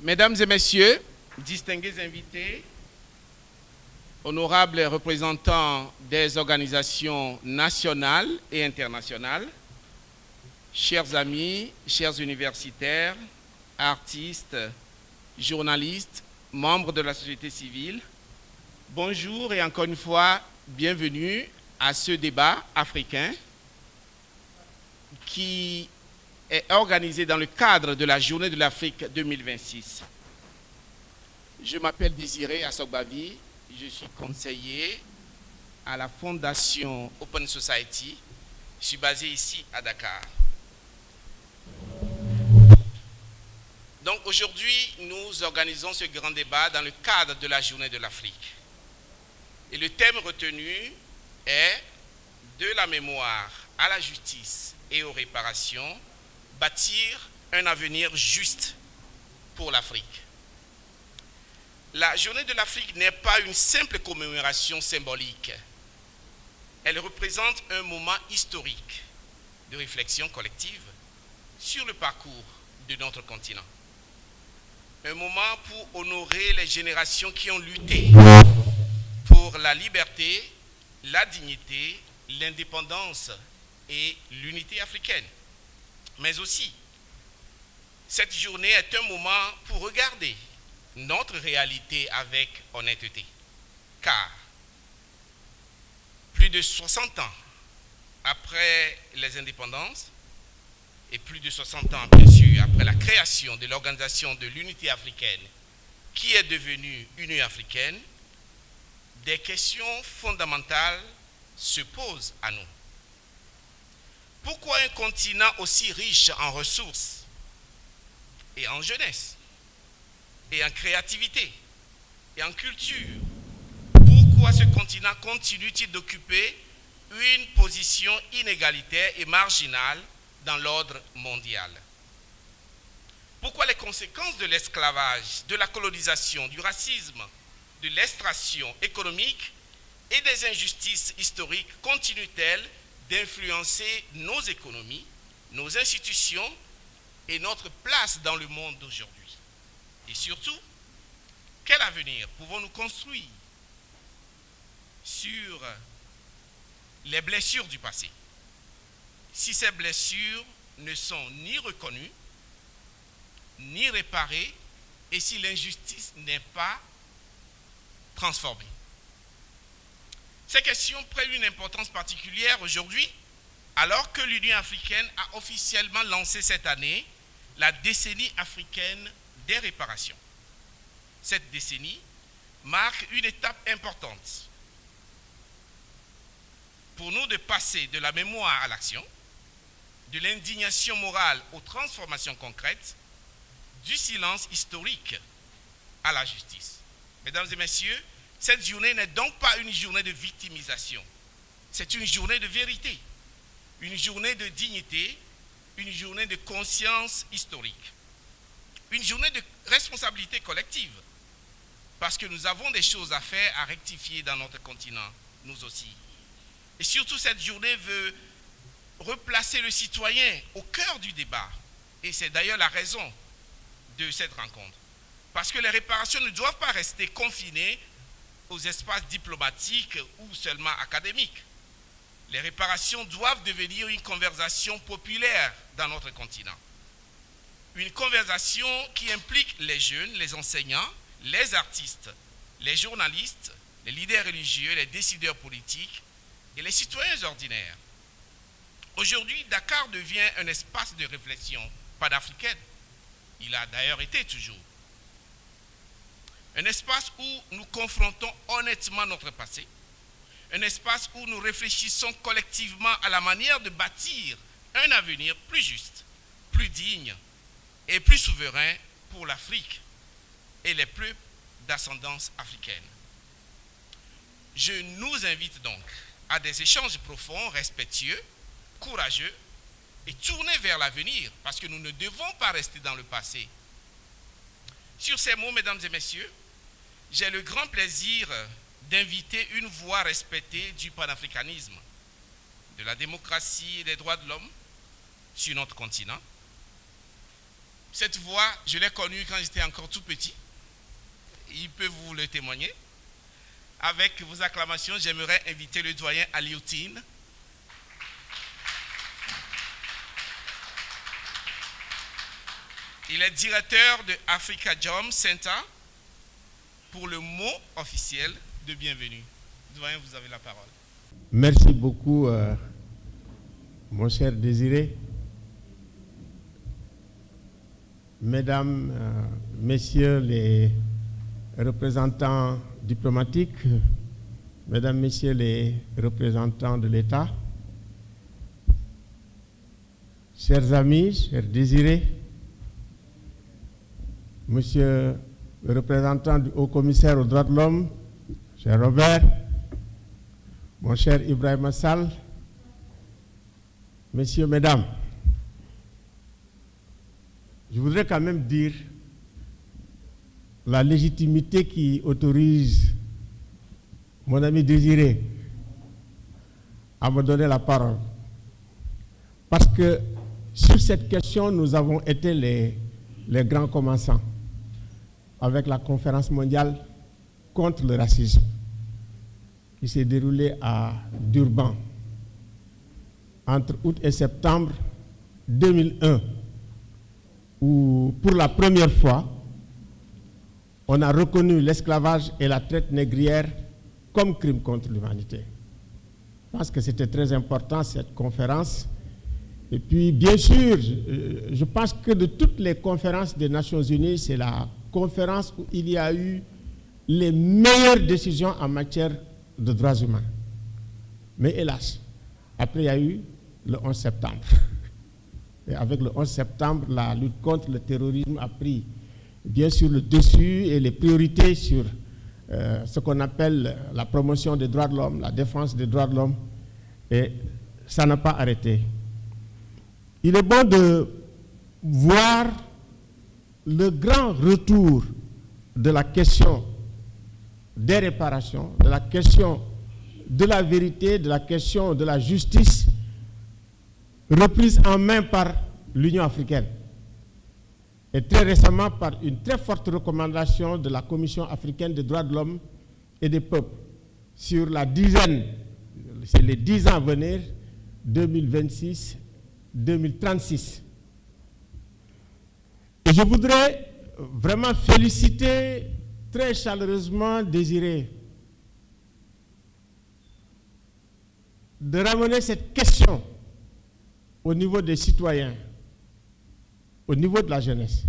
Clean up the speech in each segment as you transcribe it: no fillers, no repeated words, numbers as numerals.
Mesdames et messieurs, distingués invités, honorables représentants des organisations nationales et internationales, chers amis, chers universitaires, artistes, journalistes, membres de la société civile, bonjour et encore une fois, bienvenue à ce débat africain qui est organisé dans le cadre de la Journée de l'Afrique 2026. Je m'appelle Désiré Assogbavi, je suis conseiller à la Fondation Open Society. Je suis basé ici à Dakar. Donc aujourd'hui, nous organisons ce grand débat dans le cadre de la Journée de l'Afrique. Et le thème retenu est « De la mémoire à la justice et aux réparations, bâtir un avenir juste pour l'Afrique ». La Journée de l'Afrique n'est pas une simple commémoration symbolique. Elle représente un moment historique de réflexion collective sur le parcours de notre continent. Un moment pour honorer les générations qui ont lutté pour la liberté, la dignité, l'indépendance et l'unité africaine. Mais aussi, cette journée est un moment pour regarder notre réalité avec honnêteté. Car, plus de 60 ans après les indépendances, et plus de 60 ans, bien sûr, après la création de l'Organisation de l'Unité africaine, qui est devenue Union africaine, des questions fondamentales se posent à nous. Pourquoi un continent aussi riche en ressources et en jeunesse, et en créativité, et en culture, pourquoi ce continent continue-t-il d'occuper une position inégalitaire et marginale dans l'ordre mondial? Pourquoi les conséquences de l'esclavage, de la colonisation, du racisme, de l'extraction économique et des injustices historiques continuent-elles d'influencer nos économies, nos institutions et notre place dans le monde d'aujourd'hui? Et surtout, quel avenir pouvons-nous construire sur les blessures du passé, si ces blessures ne sont ni reconnues, ni réparées, et si l'injustice n'est pas transformée? Ces questions prennent une importance particulière aujourd'hui, alors que l'Union africaine a officiellement lancé cette année la décennie africaine des réparations. Cette décennie marque une étape importante pour nous de passer de la mémoire à l'action, de l'indignation morale aux transformations concrètes, du silence historique à la justice. Mesdames et messieurs, cette journée n'est donc pas une journée de victimisation, c'est une journée de vérité, une journée de dignité, une journée de conscience historique, une journée de responsabilité collective, parce que nous avons des choses à faire, à rectifier dans notre continent, nous aussi. Et surtout, cette journée veut replacer le citoyen au cœur du débat. Et c'est d'ailleurs la raison de cette rencontre. Parce que les réparations ne doivent pas rester confinées aux espaces diplomatiques ou seulement académiques. Les réparations doivent devenir une conversation populaire dans notre continent. Une conversation qui implique les jeunes, les enseignants, les artistes, les journalistes, les leaders religieux, les décideurs politiques et les citoyens ordinaires. Aujourd'hui, Dakar devient un espace de réflexion panafricaine. Il a d'ailleurs été toujours. Un espace où nous confrontons honnêtement notre passé. Un espace où nous réfléchissons collectivement à la manière de bâtir un avenir plus juste, plus digne et plus souverain pour l'Afrique et les peuples d'ascendance africaine. Je nous invite donc à des échanges profonds, respectueux, courageux et tournés vers l'avenir, parce que nous ne devons pas rester dans le passé. Sur ces mots, mesdames et messieurs, j'ai le grand plaisir d'inviter une voix respectée du panafricanisme, de la démocratie et des droits de l'homme sur notre continent, Cette voix, je l'ai connue quand j'étais encore tout petit. Il peut vous le témoigner. Avec vos acclamations, j'aimerais inviter le doyen Alioutine. Il est directeur de Africa Jom Center pour le mot officiel de bienvenue. Doyen, vous avez la parole. Merci beaucoup, mon cher Désiré. Mesdames, Messieurs les représentants diplomatiques, Mesdames, Messieurs les représentants de l'État, chers amis, chers Désirés, Monsieur le représentant du Haut-Commissaire aux droits de l'homme, cher Robert, mon cher Ibrahim Sall, Messieurs, Mesdames, je voudrais quand même dire la légitimité qui autorise mon ami Désiré à me donner la parole. Parce que sur cette question, nous avons été les grands commençants avec la conférence mondiale contre le racisme qui s'est déroulée à Durban entre août et septembre 2001, où pour la première fois, on a reconnu l'esclavage et la traite négrière comme crime contre l'humanité. Je pense que c'était très important cette conférence. Et puis, bien sûr, je pense que de toutes les conférences des Nations Unies, c'est la conférence où il y a eu les meilleures décisions en matière de droits humains. Mais hélas, après il y a eu le 11 septembre. Et avec le 11 septembre, la lutte contre le terrorisme a pris bien sûr le dessus et les priorités sur ce qu'on appelle la promotion des droits de l'homme, la défense des droits de l'homme, et ça n'a pas arrêté. Il est bon de voir le grand retour de la question des réparations, de la question de la vérité, de la question de la justice, reprise en main par l'Union africaine. Et très récemment par une très forte recommandation de la Commission africaine des droits de l'homme et des peuples sur la dizaine, c'est les 10 ans à venir, 2026-2036. Et je voudrais vraiment féliciter très chaleureusement Désiré de ramener cette question au niveau des citoyens, au niveau de la jeunesse.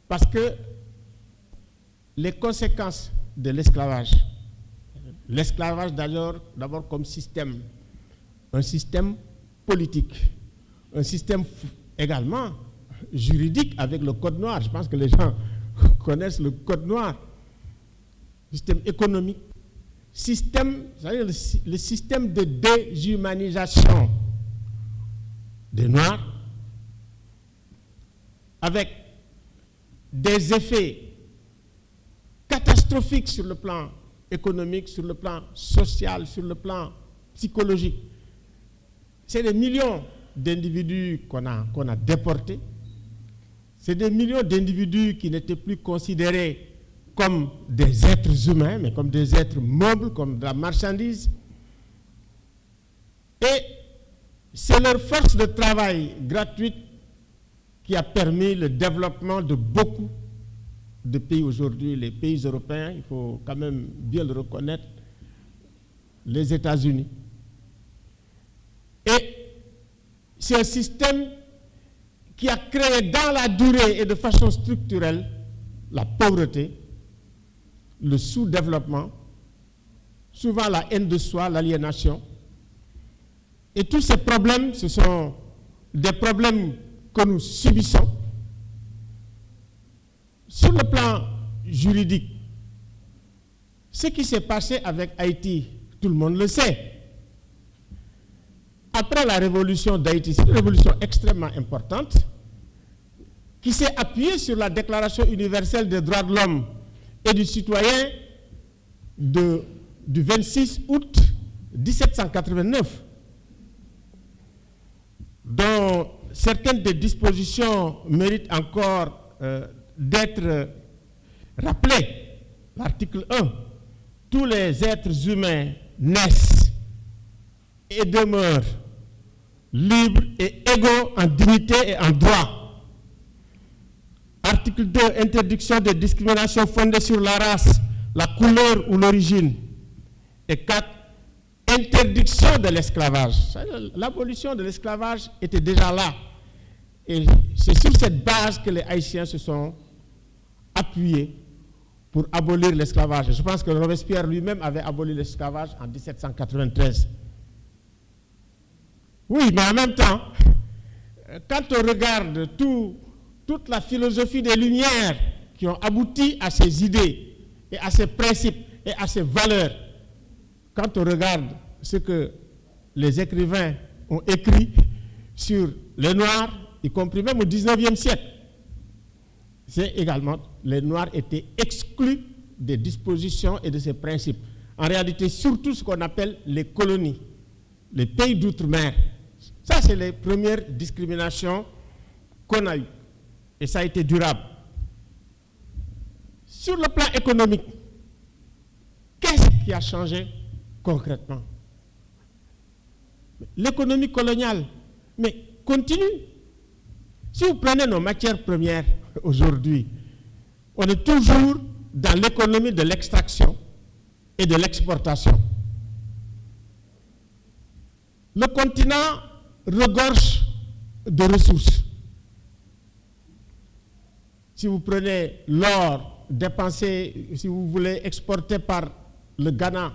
Parce que les conséquences de l'esclavage d'abord comme système, un système politique, un système également juridique avec le Code noir. Je pense que les gens connaissent le Code noir. Système économique, système, c'est-à-dire le système de déshumanisation des Noirs, avec des effets catastrophiques sur le plan économique, sur le plan social, sur le plan psychologique. C'est des millions d'individus qu'on a déportés. C'est des millions d'individus qui n'étaient plus considérés comme des êtres humains, mais comme des êtres meubles, comme de la marchandise. Et c'est leur force de travail gratuite qui a permis le développement de beaucoup de pays aujourd'hui, les pays européens, il faut quand même bien le reconnaître, les États-Unis. Et c'est un système qui a créé dans la durée et de façon structurelle la pauvreté, le sous-développement, souvent la haine de soi, l'aliénation. Et tous ces problèmes, ce sont des problèmes que nous subissons. Sur le plan juridique, ce qui s'est passé avec Haïti, tout le monde le sait. Après la révolution d'Haïti, c'est une révolution extrêmement importante qui s'est appuyée sur la Déclaration universelle des droits de l'homme et du citoyen du 26 août 1789, dont certaines des dispositions méritent encore d'être rappelées. L'article 1, tous les êtres humains naissent et demeurent libres et égaux en dignité et en droit. Article 2, interdiction des discriminations fondées sur la race, la couleur ou l'origine. Et 4, interdiction de l'esclavage. L'abolition de l'esclavage était déjà là. Et c'est sur cette base que les Haïtiens se sont appuyés pour abolir l'esclavage. Je pense que Robespierre lui-même avait aboli l'esclavage en 1793. Oui, mais en même temps, quand on regarde toute la philosophie des Lumières qui ont abouti à ces idées et à ces principes et à ces valeurs, quand on regarde ce que les écrivains ont écrit sur les Noirs, y compris même au XIXe siècle, c'est également, les Noirs étaient exclus des dispositions et de ces principes. En réalité, surtout ce qu'on appelle les colonies, les pays d'outre-mer. Ça, c'est les premières discriminations qu'on a eues. Et ça a été durable. Sur le plan économique, qu'est-ce qui a changé concrètement? L'économie coloniale, mais continue. Si vous prenez nos matières premières aujourd'hui, on est toujours dans l'économie de l'extraction et de l'exportation. Le continent regorge de ressources. Si vous prenez l'or dépensé, si vous voulez exporter par le Ghana,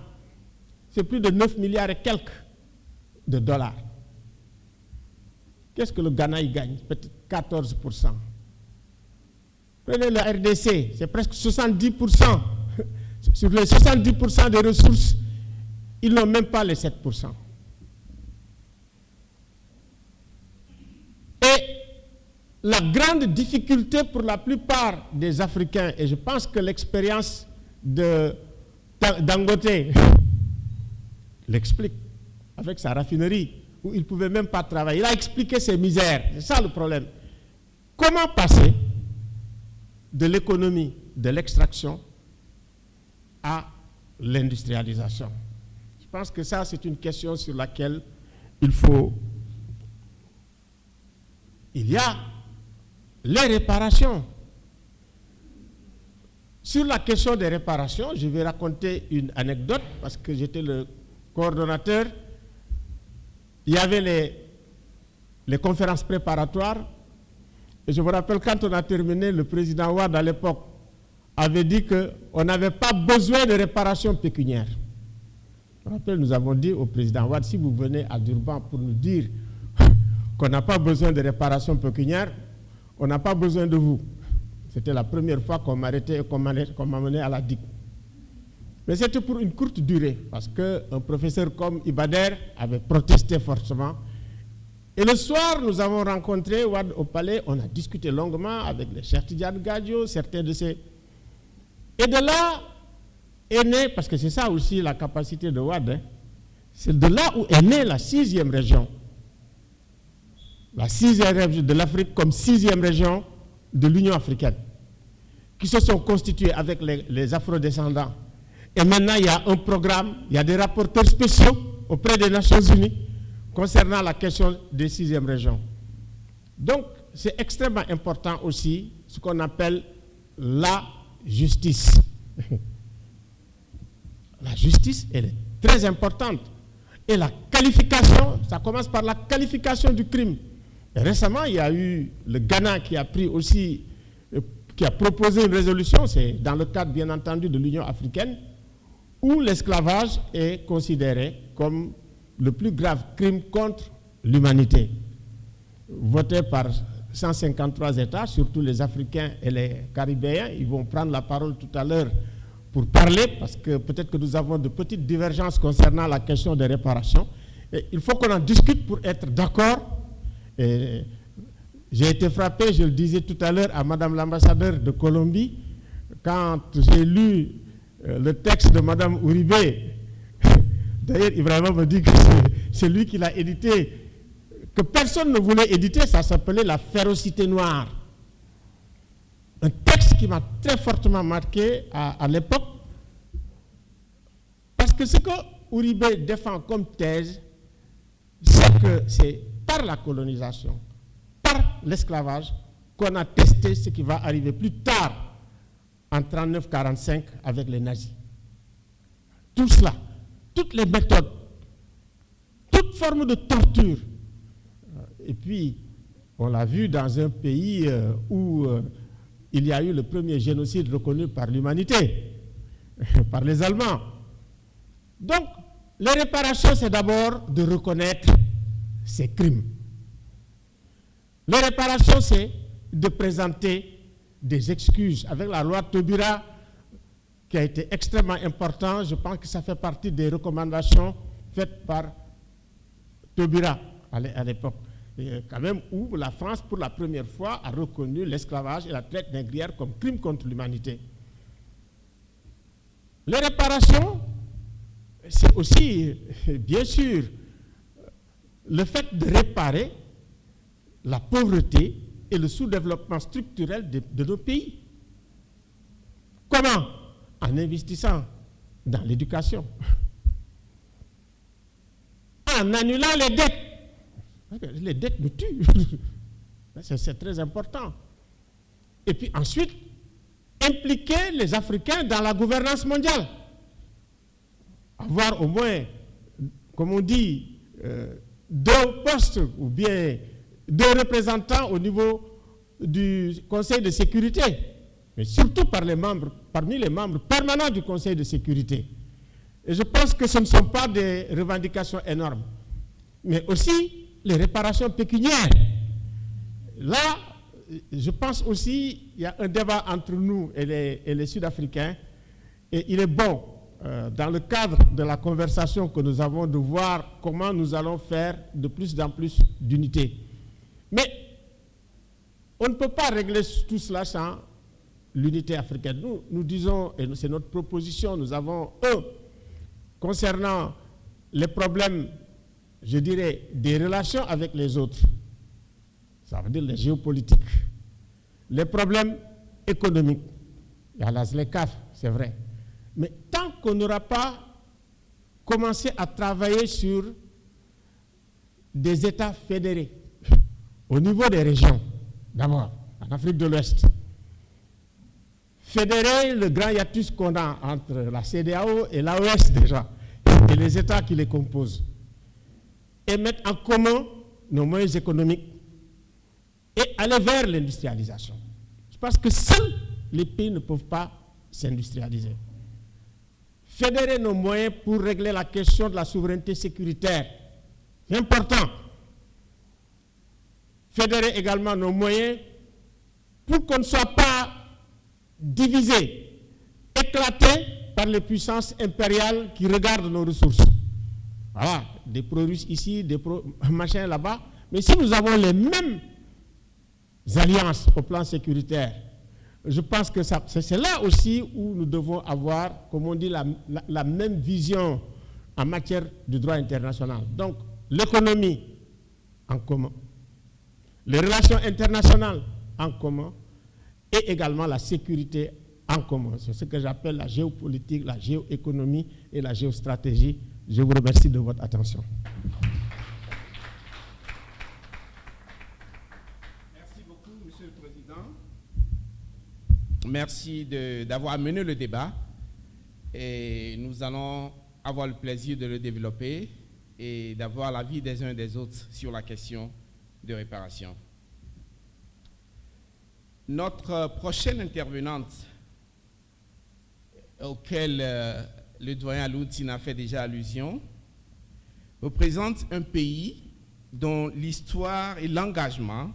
c'est plus de 9 milliards et quelques de dollars. Qu'est-ce que le Ghana y gagne? Peut-être 14%. Prenez le RDC, c'est presque 70%. Sur les 70% des ressources, ils n'ont même pas les 7%. Et la grande difficulté pour la plupart des Africains, et je pense que l'expérience de Dangote l'explique, avec sa raffinerie, où il ne pouvait même pas travailler. Il a expliqué ses misères. C'est ça le problème. Comment passer de l'économie de l'extraction à l'industrialisation? Je pense que ça, c'est une question sur laquelle il y a les réparations. Sur la question des réparations, je vais raconter une anecdote parce que j'étais le coordonnateur. Il y avait les conférences préparatoires. Et je me rappelle, quand on a terminé, le président Wade, à l'époque, avait dit qu'on n'avait pas besoin de réparations pécuniaires. Je me rappelle, nous avons dit au président Wade, si vous venez à Durban pour nous dire qu'on n'a pas besoin de réparations pécuniaires, on n'a pas besoin de vous. C'était la première fois qu'on m'arrêtait et qu'on m'amenait à la DIC. Mais c'était pour une courte durée, parce qu'un professeur comme Ibader avait protesté fortement. Et le soir, nous avons rencontré Wade au palais, on a discuté longuement avec le Cheikh Tidiane Gadio, certains de ces... Et de là est née, parce que c'est ça aussi la capacité de Wade, hein, c'est de là où est née la 6e région. La 6e région de l'Afrique comme 6e région de l'Union africaine, qui se sont constitués avec les afrodescendants. Et maintenant, il y a un programme, il y a des rapporteurs spéciaux auprès des Nations Unies concernant la question des 6e régions. Donc, c'est extrêmement important aussi ce qu'on appelle la justice. La justice, elle est très importante. Et la qualification, ça commence par la qualification du crime. Et récemment, il y a eu le Ghana qui a pris aussi, qui a proposé une résolution, c'est dans le cadre bien entendu de l'Union africaine, où l'esclavage est considéré comme le plus grave crime contre l'humanité. Voté par 153 États, surtout les Africains et les Caribéens, ils vont prendre la parole tout à l'heure pour parler, parce que peut-être que nous avons de petites divergences concernant la question des réparations. Et il faut qu'on en discute pour être d'accord. J'ai été frappé, je le disais tout à l'heure à Madame l'ambassadeur de Colombie, quand j'ai lu le texte de Madame Uribe. D'ailleurs, Ibrahima me dit que c'est lui qui l'a édité, que personne ne voulait éditer, ça s'appelait La Férocité noire. Un texte qui m'a très fortement marqué à l'époque, parce que ce que Uribe défend comme thèse, c'est que c'est par la colonisation, par l'esclavage, qu'on a testé ce qui va arriver plus tard, en 1939-1945, avec les nazis. Tout cela, toutes les méthodes, toute forme de torture. Et puis, on l'a vu dans un pays où il y a eu le premier génocide reconnu par l'humanité, par les Allemands. Donc, les réparations, c'est d'abord de reconnaître ces crimes. Les réparations, c'est de présenter des excuses. Avec la loi Taubira, qui a été extrêmement importante, je pense que ça fait partie des recommandations faites par Taubira à l'époque. Quand même où la France, pour la première fois, a reconnu l'esclavage et la traite négrière comme crime contre l'humanité. Les réparations, c'est aussi, bien sûr, le fait de réparer la pauvreté et le sous-développement structurel de nos pays. Comment? En investissant dans l'éducation, en annulant les dettes. Les dettes nous tuent. C'est très important. Et puis ensuite, impliquer les Africains dans la gouvernance mondiale. Avoir au moins, comme on dit, 2 postes ou bien 2 représentants au niveau du Conseil de sécurité, mais surtout parmi les membres permanents du Conseil de sécurité. Et je pense que ce ne sont pas des revendications énormes, mais aussi les réparations pécuniaires. Là, je pense aussi qu'il y a un débat entre nous et les Sud-Africains, et il est bon, dans le cadre de la conversation que nous avons, de voir comment nous allons faire de plus en plus d'unité. Mais on ne peut pas régler tout cela sans l'unité africaine. Nous disons, et c'est notre proposition, nous avons, concernant les problèmes, je dirais, des relations avec les autres, ça veut dire les géopolitiques, les problèmes économiques, il y a la ZLECAf, c'est vrai, mais tant qu'on n'aura pas commencé à travailler sur des États fédérés, au niveau des régions, d'abord, en Afrique de l'Ouest, fédérer le grand hiatus qu'on a entre la CEDEAO et l'AES déjà, et les États qui les composent, et mettre en commun nos moyens économiques et aller vers l'industrialisation. Parce que seuls les pays ne peuvent pas s'industrialiser. Fédérer nos moyens pour régler la question de la souveraineté sécuritaire, c'est important. Fédérer également nos moyens pour qu'on ne soit pas divisé, éclaté par les puissances impériales qui regardent nos ressources. Voilà, des pro-russes ici, des pro-machins là-bas. Mais si nous avons les mêmes alliances au plan sécuritaire, je pense que c'est là aussi où nous devons avoir, comme on dit, la même vision en matière de droit international. Donc, l'économie en commun, les relations internationales en commun et également la sécurité en commun. C'est ce que j'appelle la géopolitique, la géoéconomie et la géostratégie. Je vous remercie de votre attention. Merci beaucoup, Monsieur le Président. Merci d'avoir mené le débat. Et nous allons avoir le plaisir de le développer et d'avoir l'avis des uns et des autres sur la question de réparation. Notre prochaine intervenante, auquel le doyen Aloutine a fait déjà allusion, représente un pays dont l'histoire et l'engagement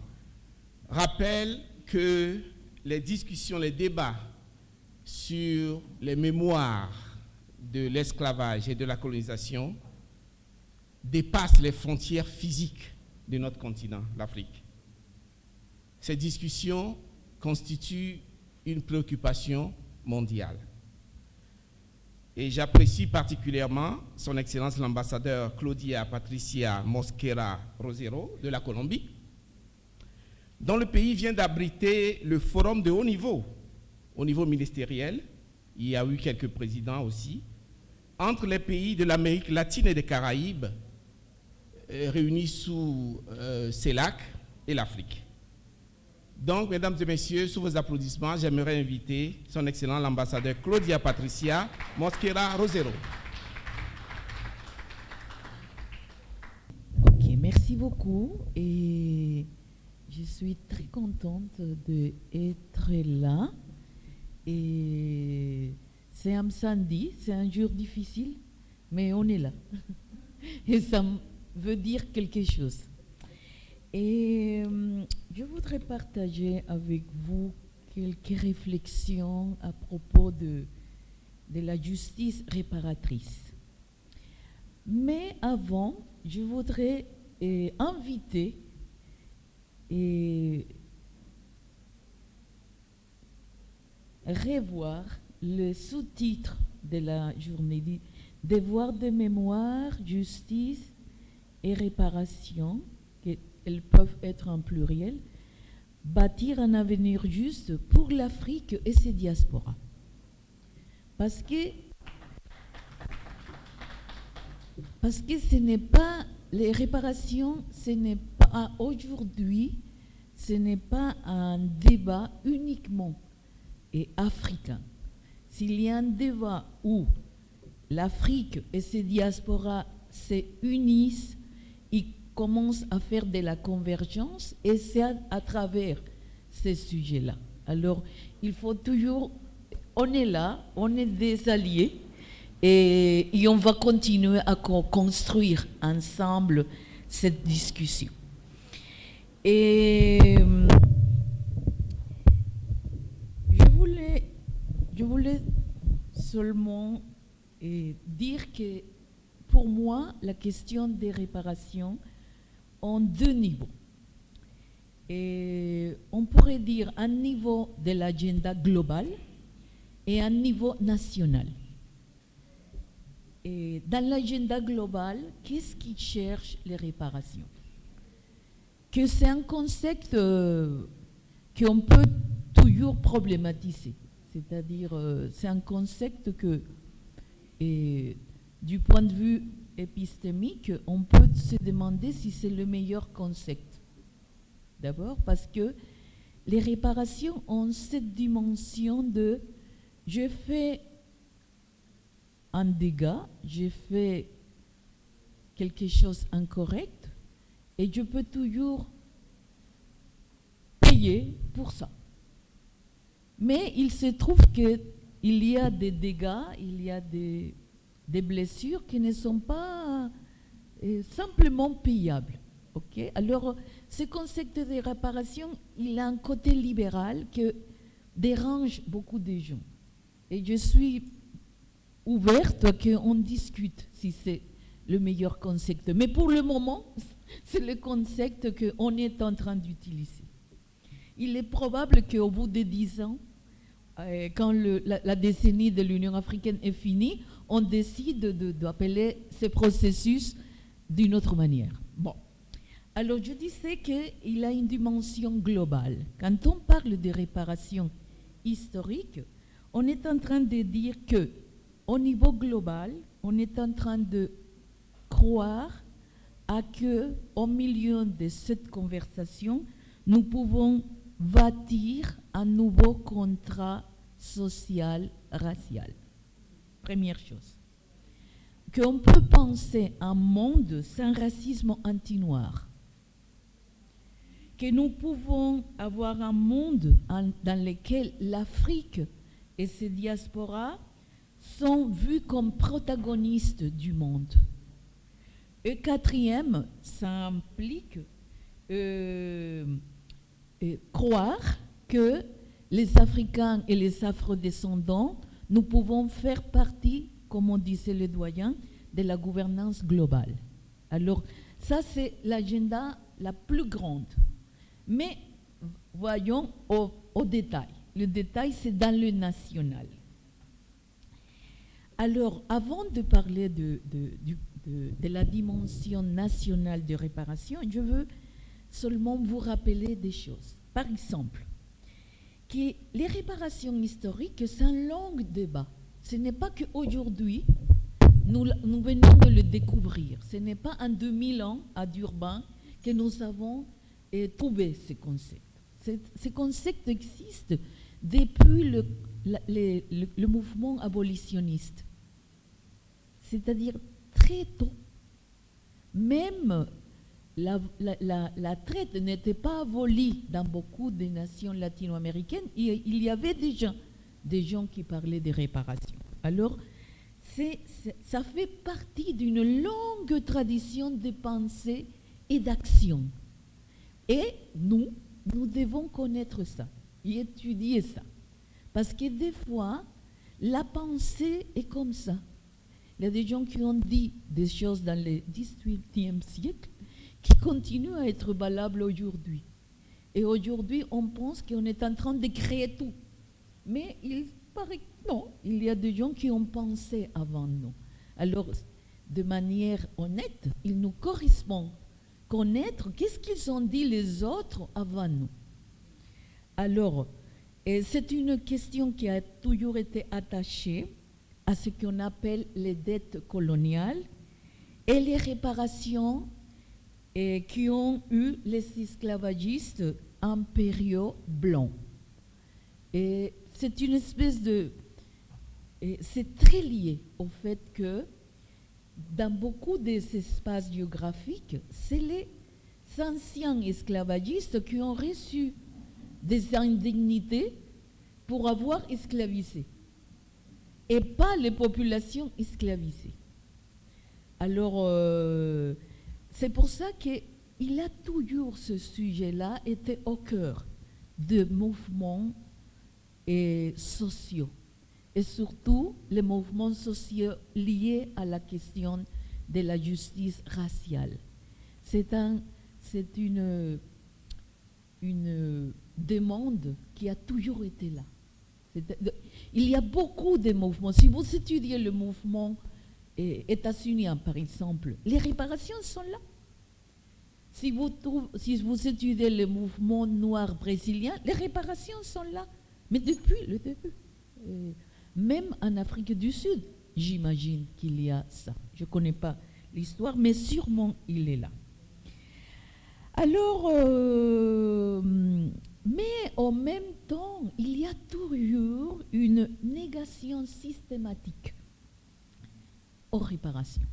rappellent que les discussions, les débats sur les mémoires de l'esclavage et de la colonisation dépassent les frontières physiques de notre continent, l'Afrique. Ces discussions constituent une préoccupation mondiale. Et j'apprécie particulièrement son Excellence l'ambassadeur Claudia Patricia Mosquera Rosero de la Colombie, dont le pays vient d'abriter le forum de haut niveau ministériel. Il y a eu quelques présidents aussi, entre les pays de l'Amérique latine et des Caraïbes, réunis sous CELAC et l'Afrique. Donc, mesdames et messieurs, sous vos applaudissements, j'aimerais inviter son Excellent l'ambassadeur Claudia Patricia Mosquera Rosero. Ok, merci beaucoup. Et je suis très contente d'être là. Et c'est un samedi, c'est un jour difficile, mais on est là. Et ça veut dire quelque chose. Et je voudrais partager avec vous quelques réflexions à propos de la justice réparatrice. Mais avant, je voudrais inviter et revoir le sous-titre de la journée, Devoir de mémoire, justice et réparation, qu'elles peuvent être en pluriel, bâtir un avenir juste pour l'Afrique et ses diasporas. Parce que ce n'est pas, les réparations, ce n'est pas aujourd'hui, ce n'est pas un débat uniquement africain. S'il y a un débat où l'Afrique et ses diasporas se unissent, ils commencent à faire de la convergence, et c'est à travers ces sujets-là. Alors, il faut toujours, on est là, on est des alliés, et on va continuer à construire ensemble cette discussion. Et je voulais seulement dire que pour moi, la question des réparations ont deux niveaux. Et on pourrait dire un niveau de l'agenda global et un niveau national. Et dans l'agenda global, qu'est-ce qui cherche les réparations? Que c'est un concept qu'on peut toujours problématiser. C'est-à-dire, c'est un concept que, du point de vue épistémique, on peut se demander si c'est le meilleur concept. D'abord parce que les réparations ont cette dimension de je fais un dégât, j'ai fait quelque chose d'incorrect et je peux toujours payer pour ça. Mais il se trouve qu'il y a des dégâts, il y a des blessures qui ne sont pas simplement payables. Okay? Alors, ce concept de réparation, il a un côté libéral qui dérange beaucoup de gens. Et je suis ouverte à qu'on discute si c'est le meilleur concept. Mais pour le moment, c'est le concept qu'on est en train d'utiliser. Il est probable qu'au bout de 10 ans, quand la décennie de l'Union africaine est finie, on décide d'appeler ce processus d'une autre manière. Bon. Alors, je disais qu'il a une dimension globale. Quand on parle de réparation historique, on est en train de dire qu'au niveau global, on est en train de croire à qu'au milieu de cette conversation, nous pouvons bâtir un nouveau contrat social racial. Première chose. Qu'on peut penser un monde sans racisme anti-noir. Que nous pouvons avoir un monde dans lequel l'Afrique et ses diasporas sont vus comme protagonistes du monde. Et quatrième, ça implique croire que les Africains et les Afro-descendants, nous pouvons faire partie, comme on disait le doyen, de la gouvernance globale. Alors, ça, c'est l'agenda la plus grande. Mais voyons au détail. Le détail, c'est dans le national. Alors, avant de parler de la dimension nationale de réparation, je veux seulement vous rappeler des choses. Par exemple, que les réparations historiques, c'est un long débat. Ce n'est pas qu'aujourd'hui, nous venons de le découvrir. Ce n'est pas en 2000 ans, à Durban, que nous avons trouvé ce concept. Ce concept existe depuis le mouvement abolitionniste. C'est-à-dire très tôt. Même la traite n'était pas abolie dans beaucoup de nations latino-américaines. Il y avait déjà des gens qui parlaient de réparation. Alors, ça fait partie d'une longue tradition de pensée et d'action. Et nous devons connaître ça et étudier ça. Parce que des fois, la pensée est comme ça. Il y a des gens qui ont dit des choses dans le XVIIIe siècle qui continuent à être valables aujourd'hui. Et aujourd'hui, on pense qu'on est en train de créer tout. Mais il paraît que non, il y a des gens qui ont pensé avant nous. Alors, de manière honnête, il nous correspond connaître qu'est-ce qu'ils ont dit les autres avant nous. Alors, c'est une question qui a toujours été attachée à ce qu'on appelle les dettes coloniales et les réparations qui ont eu les esclavagistes impériaux blancs. Et c'est une espèce de... c'est très lié au fait que dans beaucoup des espaces géographiques, c'est les anciens esclavagistes qui ont reçu des indemnités pour avoir esclavisé, et pas les populations esclavisées. Alors, c'est pour ça qu'il a toujours ce sujet-là été au cœur de mouvements sociaux, et surtout les mouvements sociaux liés à la question de la justice raciale. C'est une demande qui a toujours été là. Il y a beaucoup de mouvements. Si vous étudiez le mouvement états-unien, par exemple, les réparations sont là. Si vous étudiez le mouvement noir brésilien, les réparations sont là. Mais depuis le début. Même en Afrique du Sud, j'imagine qu'il y a ça. Je ne connais pas l'histoire, mais sûrement il est là. Alors, mais en même temps, il y a toujours une négation systématique aux réparations.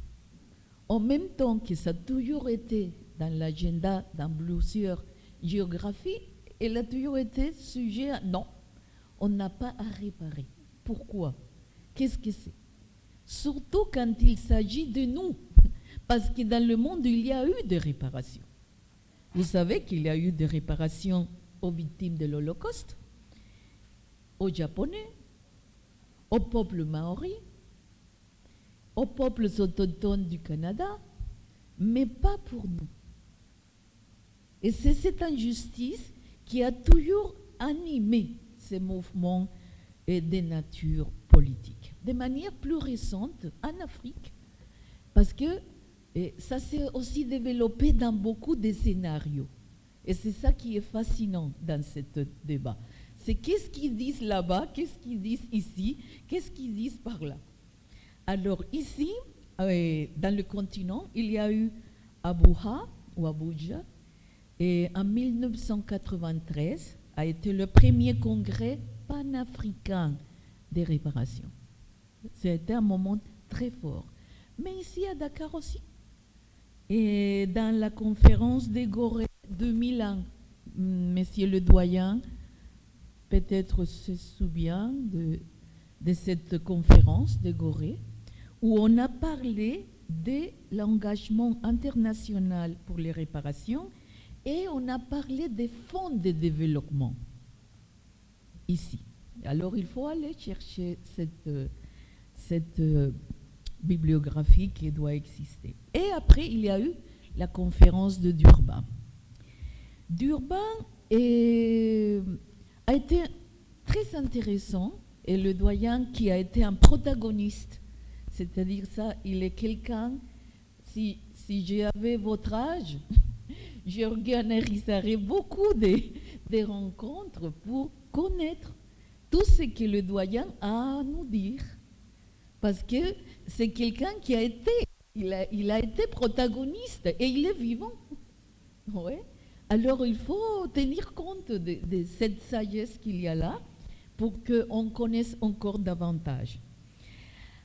En même temps que ça a toujours été dans l'agenda, dans plusieurs géographies, elle a toujours été sujet à non, on n'a pas à réparer. Pourquoi? Qu'est-ce que c'est? Surtout quand il s'agit de nous, parce que dans le monde, il y a eu des réparations. Vous savez qu'il y a eu des réparations aux victimes de l'Holocauste, aux Japonais, aux peuples maoris, aux peuples autochtones du Canada, mais pas pour nous. Et c'est cette injustice qui a toujours animé ces mouvements de nature politique. De manière plus récente, en Afrique, parce que ça s'est aussi développé dans beaucoup de scénarios. Et c'est ça qui est fascinant dans ce débat. C'est qu'est-ce qu'ils disent là-bas, qu'est-ce qu'ils disent ici, qu'est-ce qu'ils disent par là. Alors ici, dans le continent, il y a eu Abuja, et en 1993 a été le premier congrès panafricain des réparations. C'était un moment très fort. Mais ici à Dakar aussi, et dans la conférence de Gorée 2001, Monsieur le doyen peut-être se souvient de cette conférence de Gorée, où on a parlé de l'engagement international pour les réparations et on a parlé des fonds de développement ici. Alors il faut aller chercher cette bibliographie qui doit exister. Et après, il y a eu la conférence de Durban. Durban a été très intéressant, et le doyen qui a été un protagoniste C'est-à-dire ça, il est quelqu'un, si j'avais votre âge, j'organiserais beaucoup de rencontres pour connaître tout ce que le doyen a à nous dire. Parce que c'est quelqu'un qui a été, il a été protagoniste et il est vivant. Ouais. Alors il faut tenir compte de cette sagesse qu'il y a là pour qu'on connaisse encore davantage.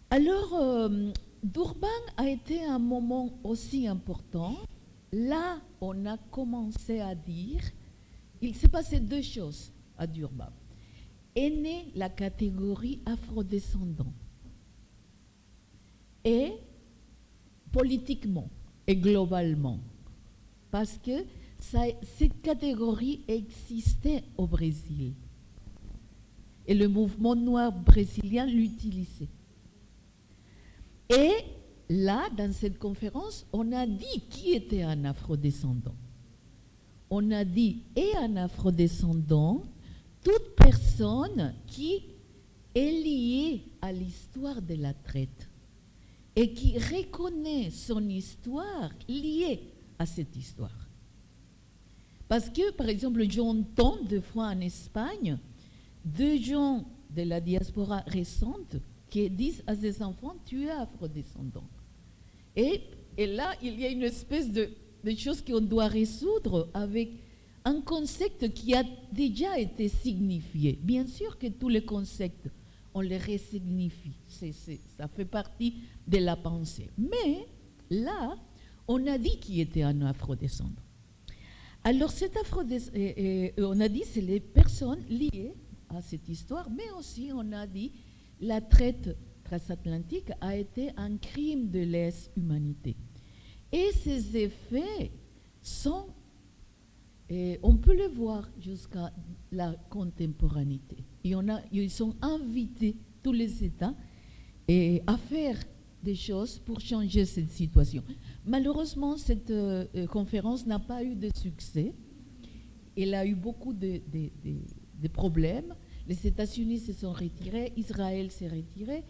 Alors, Durban a été un moment aussi important. Là, on a commencé à dire, il s'est passé deux choses à Durban. Est née la catégorie afrodescendant. Et politiquement et globalement, parce que cette catégorie existait au Brésil. Et le mouvement noir brésilien l'utilisait. Et là, dans cette conférence, on a dit qui était un afrodescendant. On a dit, et un afrodescendant, toute personne qui est liée à l'histoire de la traite et qui reconnaît son histoire liée à cette histoire. Parce que, par exemple, j'entends deux fois en Espagne, deux gens de la diaspora récente qui disent à ses enfants, tu es afrodescendant. Et là, il y a une espèce de chose qu'on doit résoudre avec un concept qui a déjà été signifié. Bien sûr que tous les concepts, on les resignifie. Ça fait partie de la pensée. Mais là, on a dit qui était un afrodescendant. Alors, on a dit c'est les personnes liées à cette histoire, mais aussi on a dit la traite transatlantique a été un crime de lèse-humanité. Et ces effets sont, on peut les voir jusqu'à la contemporanéité. Ils sont invités, tous les États, à faire des choses pour changer cette situation. Malheureusement, cette conférence n'a pas eu de succès. Elle a eu beaucoup de problèmes. Les États-Unis se sont retirés, Israël s'est retiré.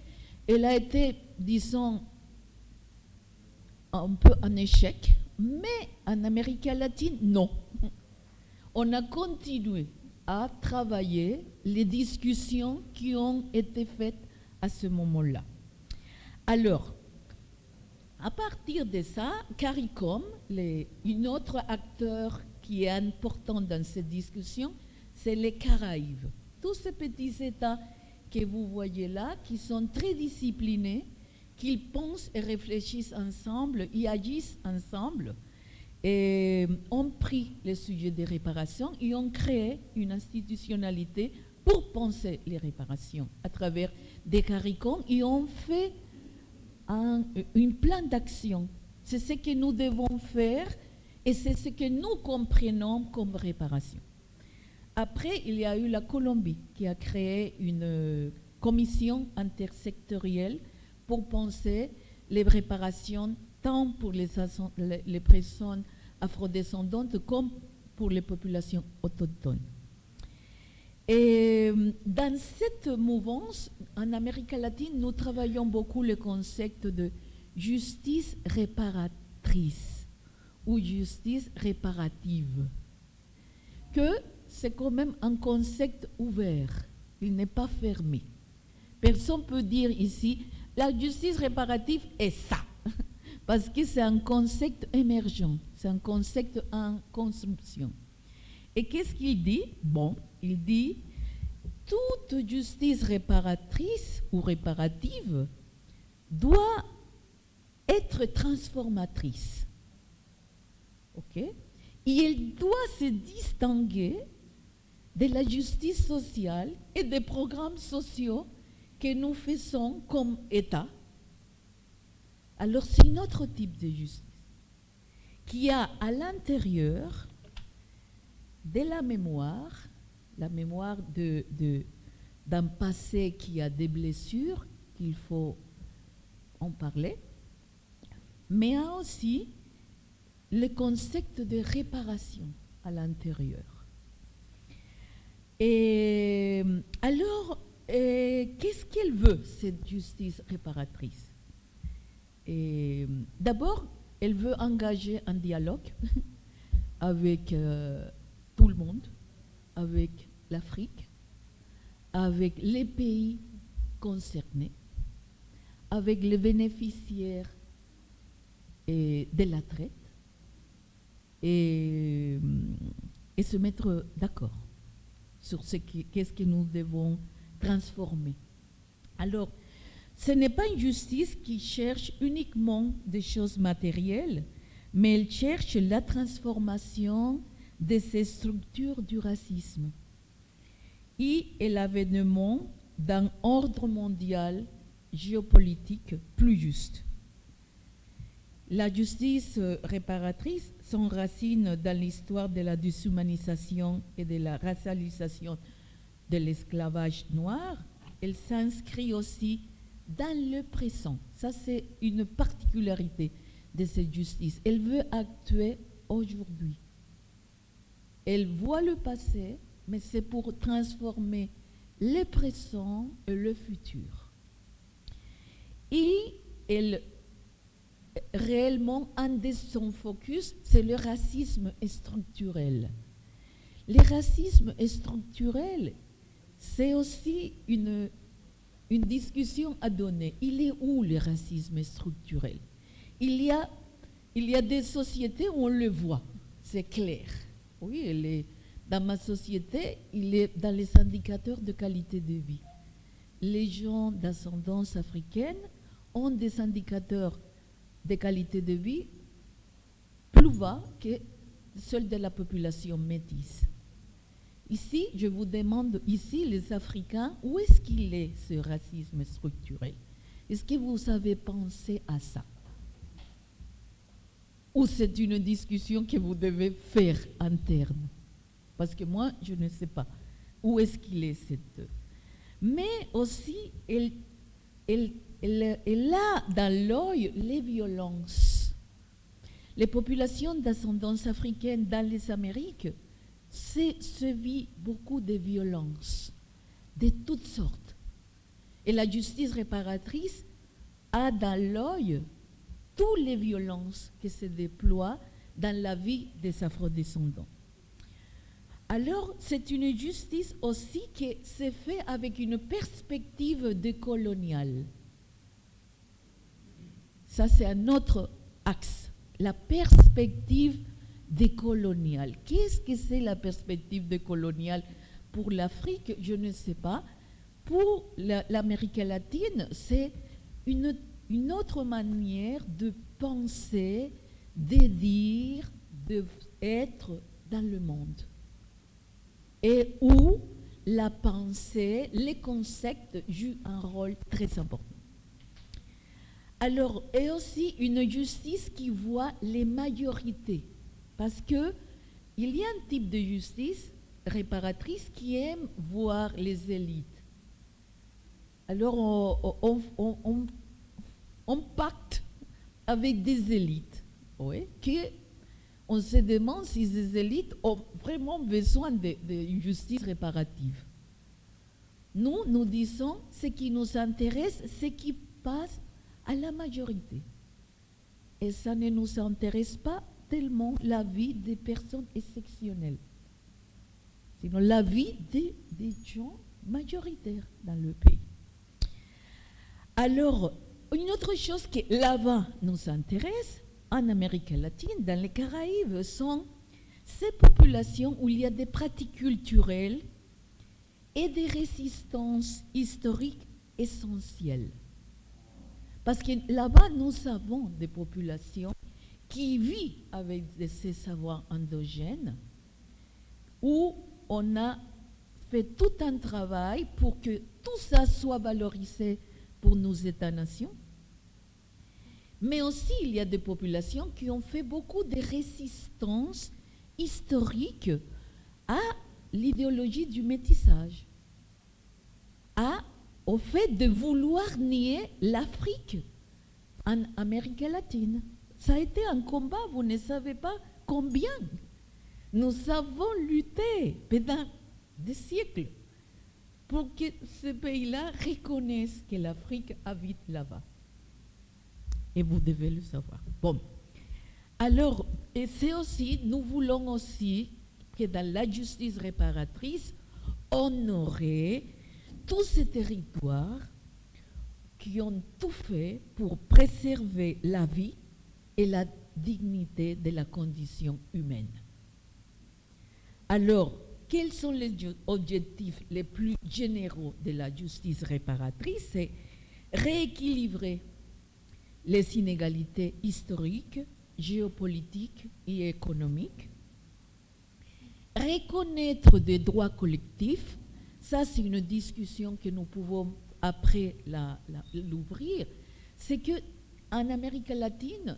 Elle a été, disons, un peu un échec, mais en Amérique latine, non. On a continué à travailler les discussions qui ont été faites à ce moment-là. Alors, à partir de ça, CARICOM, un autre acteur qui est important dans cette discussion, c'est les Caraïbes. Tous ces petits États que vous voyez là, qui sont très disciplinés, qui pensent et réfléchissent ensemble, ils agissent ensemble, et ont pris le sujet des réparations et ont créé une institutionnalité pour penser les réparations à travers des CARICOM et ont fait un plan d'action. C'est ce que nous devons faire et c'est ce que nous comprenons comme réparation. Après, il y a eu la Colombie qui a créé une commission intersectorielle pour penser les réparations tant pour les personnes afrodescendantes comme pour les populations autochtones. Et dans cette mouvance, en Amérique latine, nous travaillons beaucoup le concept de justice réparatrice ou justice réparative, que c'est quand même un concept ouvert, il n'est pas fermé. Personne ne peut dire ici, la justice réparative est ça, parce que c'est un concept émergent, c'est un concept en construction. Et qu'est-ce qu'il dit? Bon, il dit, toute justice réparatrice ou réparative doit être transformatrice. OK? Et elle doit se distinguer de la justice sociale et des programmes sociaux que nous faisons comme État. Alors c'est un autre type de justice qui a à l'intérieur de la mémoire d'un passé qui a des blessures, qu'il faut en parler, mais a aussi le concept de réparation à l'intérieur. Et alors, qu'est-ce qu'elle veut, cette justice réparatrice? Et d'abord, elle veut engager un dialogue avec tout le monde, avec l'Afrique, avec les pays concernés, avec les bénéficiaires de la traite, et se mettre d'accord sur qu'est-ce que nous devons transformer. Alors, ce n'est pas une justice qui cherche uniquement des choses matérielles, mais elle cherche la transformation de ces structures du racisme et l'avènement d'un ordre mondial géopolitique plus juste. La justice réparatrice s'enracine dans l'histoire de la déshumanisation et de la racialisation de l'esclavage noir. Elle s'inscrit aussi dans le présent. Ça, c'est une particularité de cette justice. Elle veut actuer aujourd'hui. Elle voit le passé, mais c'est pour transformer le présent et le futur. Et elle, réellement, un de son focus, c'est le racisme structurel. Le racisme structurel, c'est aussi une discussion à donner. Il est où le racisme structurel? Il y a des sociétés où on le voit, c'est clair. Oui, dans ma société, il est dans les indicateurs de qualité de vie. Les gens d'ascendance africaine ont des indicateurs de qualité de vie plus bas que ceux de la population métisse. Ici, je vous demande, ici, les Africains, où est-ce qu'il est ce racisme structurel? Est-ce que vous avez pensé à ça? Ou c'est une discussion que vous devez faire interne? Parce que moi, je ne sais pas où est-ce qu'il est cette... Mais aussi, elle a dans l'œil les violences. Les populations d'ascendance africaine dans les Amériques se vit beaucoup de violences, de toutes sortes. Et la justice réparatrice a dans l'œil toutes les violences qui se déploient dans la vie des afrodescendants. Alors, c'est une justice aussi qui se fait avec une perspective décoloniale. Ça, c'est un autre axe, la perspective décoloniale. Qu'est-ce que c'est la perspective décoloniale pour l'Afrique? Je ne sais pas. Pour l'Amérique latine, c'est une autre manière de penser, de dire, d'être dans le monde. Et où la pensée, les concepts jouent un rôle très important. Alors, et aussi une justice qui voit les majorités. Parce qu'il y a un type de justice réparatrice qui aime voir les élites. Alors, on pacte avec des élites, oui, on se demande si ces élites ont vraiment besoin d'une justice réparative. Nous disons ce qui nous intéresse, ce qui passe à la majorité. Et ça ne nous intéresse pas tellement la vie des personnes exceptionnelles, sinon la vie des gens majoritaires dans le pays. Alors, une autre chose qui là-bas nous intéresse, en Amérique latine, dans les Caraïbes, sont ces populations où il y a des pratiques culturelles et des résistances historiques essentielles. Parce que là-bas, nous avons des populations qui vivent avec ces savoirs endogènes, où on a fait tout un travail pour que tout ça soit valorisé pour nos États-nations. Mais aussi, il y a des populations qui ont fait beaucoup de résistance historique à l'idéologie du métissage, au fait de vouloir nier l'Afrique en Amérique latine. Ça a été un combat, vous ne savez pas combien. Nous avons lutté pendant des siècles pour que ce pays-là reconnaisse que l'Afrique habite là-bas. Et vous devez le savoir. Bon. Alors, et c'est aussi, nous voulons aussi que dans la justice réparatrice, on aurait tous ces territoires qui ont tout fait pour préserver la vie et la dignité de la condition humaine. Alors, quels sont les objectifs les plus généraux de la justice réparatrice? C'est rééquilibrer les inégalités historiques, géopolitiques et économiques, reconnaître des droits collectifs. Ça, c'est une discussion que nous pouvons après l'ouvrir. C'est qu'en Amérique latine,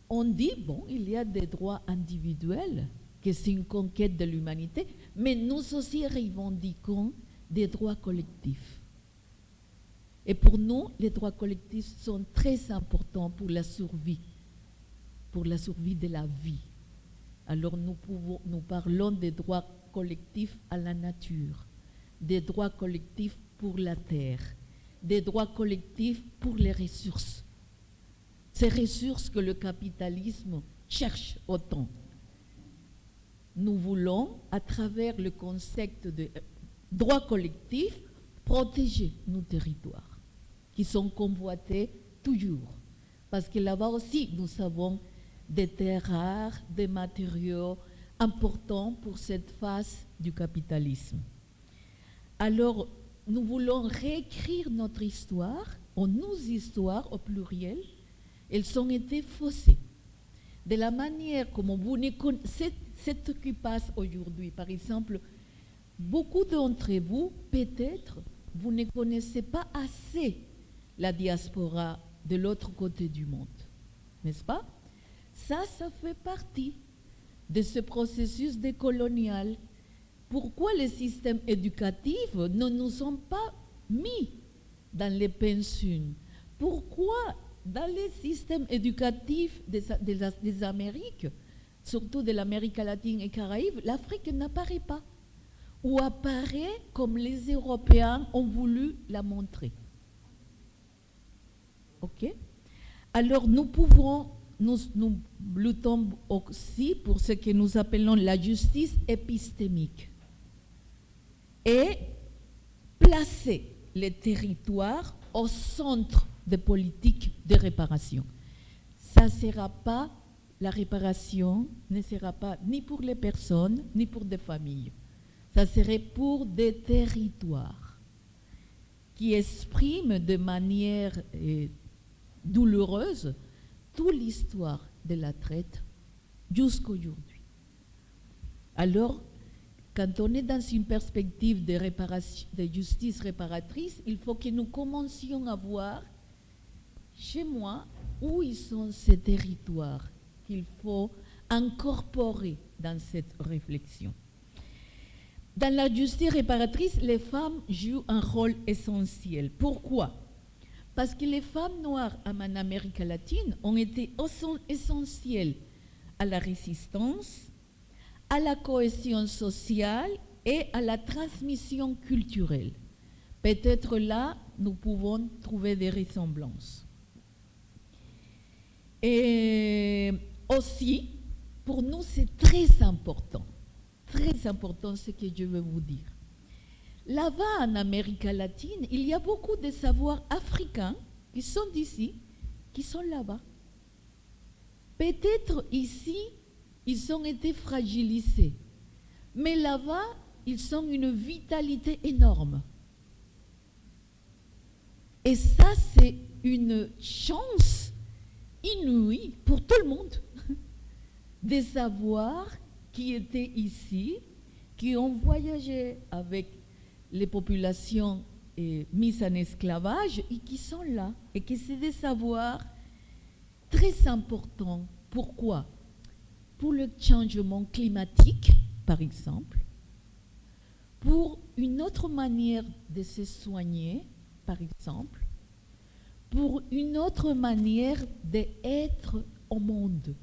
on dit, bon, il y a des droits individuels, que c'est une conquête de l'humanité, mais nous aussi revendiquons des droits collectifs. Et pour nous, les droits collectifs sont très importants pour la survie de la vie. Alors nous parlons des droits collectifs à la nature, des droits collectifs pour la terre, des droits collectifs pour les ressources. Ces ressources que le capitalisme cherche autant. Nous voulons, à travers le concept de droits collectifs, protéger nos territoires, qui sont convoités toujours. Parce que là-bas aussi, nous avons des terres rares, des matériaux importants pour cette phase du capitalisme. Alors, nous voulons réécrire notre histoire, ou nos histoires au pluriel. Elles ont été faussées. De la manière comme vous ne connaissez ce qui passe aujourd'hui, par exemple, beaucoup d'entre vous, peut-être, vous ne connaissez pas assez la diaspora de l'autre côté du monde, n'est-ce pas? Ça fait partie de ce processus décolonial. Pourquoi les systèmes éducatifs ne nous ont pas mis dans les pensions? Pourquoi dans les systèmes éducatifs des Amériques, surtout de l'Amérique latine et Caraïbes, l'Afrique n'apparaît pas, ou apparaît comme les Européens ont voulu la montrer. Ok? Alors nous luttons aussi pour ce que nous appelons la justice épistémique et placer les territoires au centre des politiques de réparation. Ça sera pas, la réparation ne sera pas ni pour les personnes, ni pour des familles. Ça serait pour des territoires qui expriment de manière douloureuse toute l'histoire de la traite jusqu'aujourd'hui. Alors, quand on est dans une perspective de réparation, de justice réparatrice, il faut que nous commencions à voir chez moi où ils sont ces territoires qu'il faut incorporer dans cette réflexion. Dans la justice réparatrice, les femmes jouent un rôle essentiel. Pourquoi? Parce que les femmes noires en Amérique latine ont été essentielles à la résistance, à la cohésion sociale et à la transmission culturelle. Peut-être là, nous pouvons trouver des ressemblances. Et aussi, pour nous, c'est très important ce que je veux vous dire. Là-bas, en Amérique latine, il y a beaucoup de savoirs africains qui sont d'ici, qui sont là-bas. Peut-être ici, ils ont été fragilisés, mais là-bas, ils ont une vitalité énorme. Et ça, c'est une chance inouïe pour tout le monde des savoirs qui étaient ici, qui ont voyagé avec les populations mises en esclavage et qui sont là. Et que c'est des savoirs très importants. Pourquoi? Pour le changement climatique, par exemple, pour une autre manière de se soigner, par exemple, pour une autre manière d'être au monde.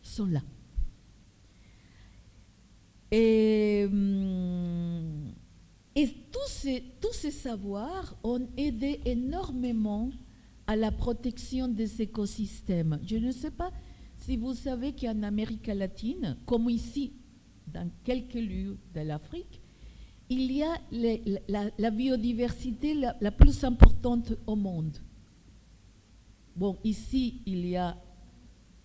Ils sont là. Et tous ces savoirs ont aidé énormément à la protection des écosystèmes. Je ne sais pas si vous savez qu'en Amérique latine, comme ici, dans quelques lieux de l'Afrique, il y a la biodiversité la plus importante au monde. Bon, ici, il y a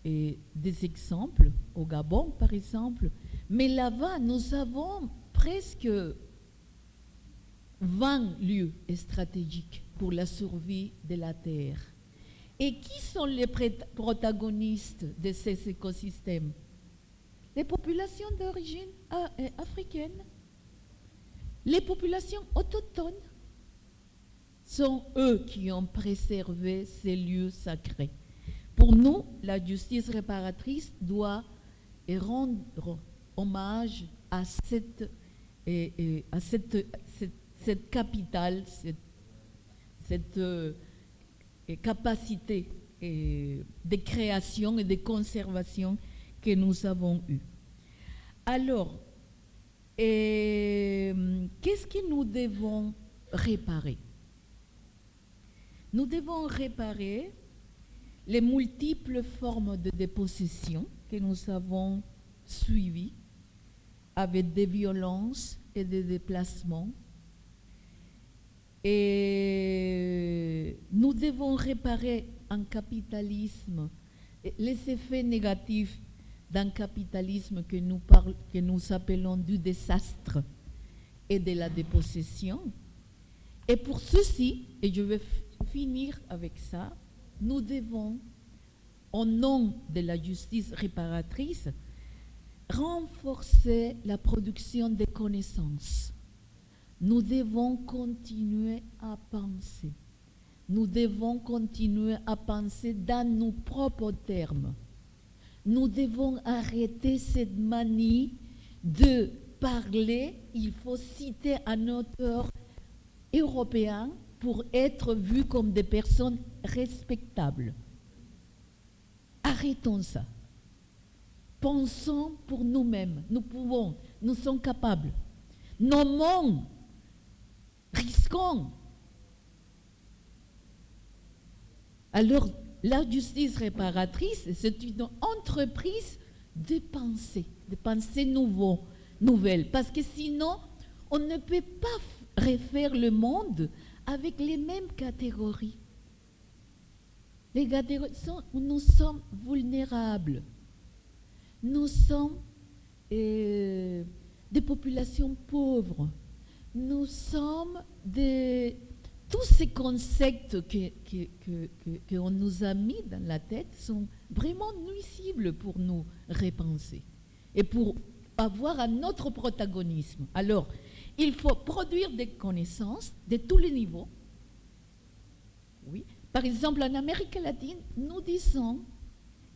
des exemples, au Gabon par exemple, mais là-bas, nous avons presque 20 lieux stratégiques pour la survie de la Terre. Et qui sont les protagonistes de ces écosystèmes? Les populations d'origine africaine. Les populations autochtones sont eux qui ont préservé ces lieux sacrés. Pour nous, la justice réparatrice doit rendre hommage à cette capitale, cette capacité de création et de conservation que nous avons eue. Alors, qu'est-ce que nous devons réparer? Nous devons réparer les multiples formes de dépossession que nous avons suivies avec des violences et des déplacements. Et nous devons réparer un capitalisme, les effets négatifs d'un capitalisme que nous appelons du désastre et de la dépossession. Et pour ceci, et je vais finir avec ça, nous devons, au nom de la justice réparatrice, renforcer la production de connaissances. Nous devons continuer à penser. Nous devons continuer à penser dans nos propres termes. Nous devons arrêter cette manie de parler, il faut citer un auteur européen pour être vus comme des personnes respectables. Arrêtons ça. Pensons pour nous-mêmes. Nous pouvons, nous sommes capables. Nommons, risquons. Alors, la justice réparatrice, c'est une entreprise de pensée nouvelle. Parce que sinon, on ne peut pas refaire le monde avec les mêmes catégories. Les catégories nous sommes vulnérables. Nous sommes des populations pauvres. Nous sommes tous ces concepts qu'on nous a mis dans la tête sont vraiment nuisibles pour nous repenser et pour avoir un autre protagonisme. Alors, il faut produire des connaissances de tous les niveaux. Oui. Par exemple, en Amérique latine, nous disons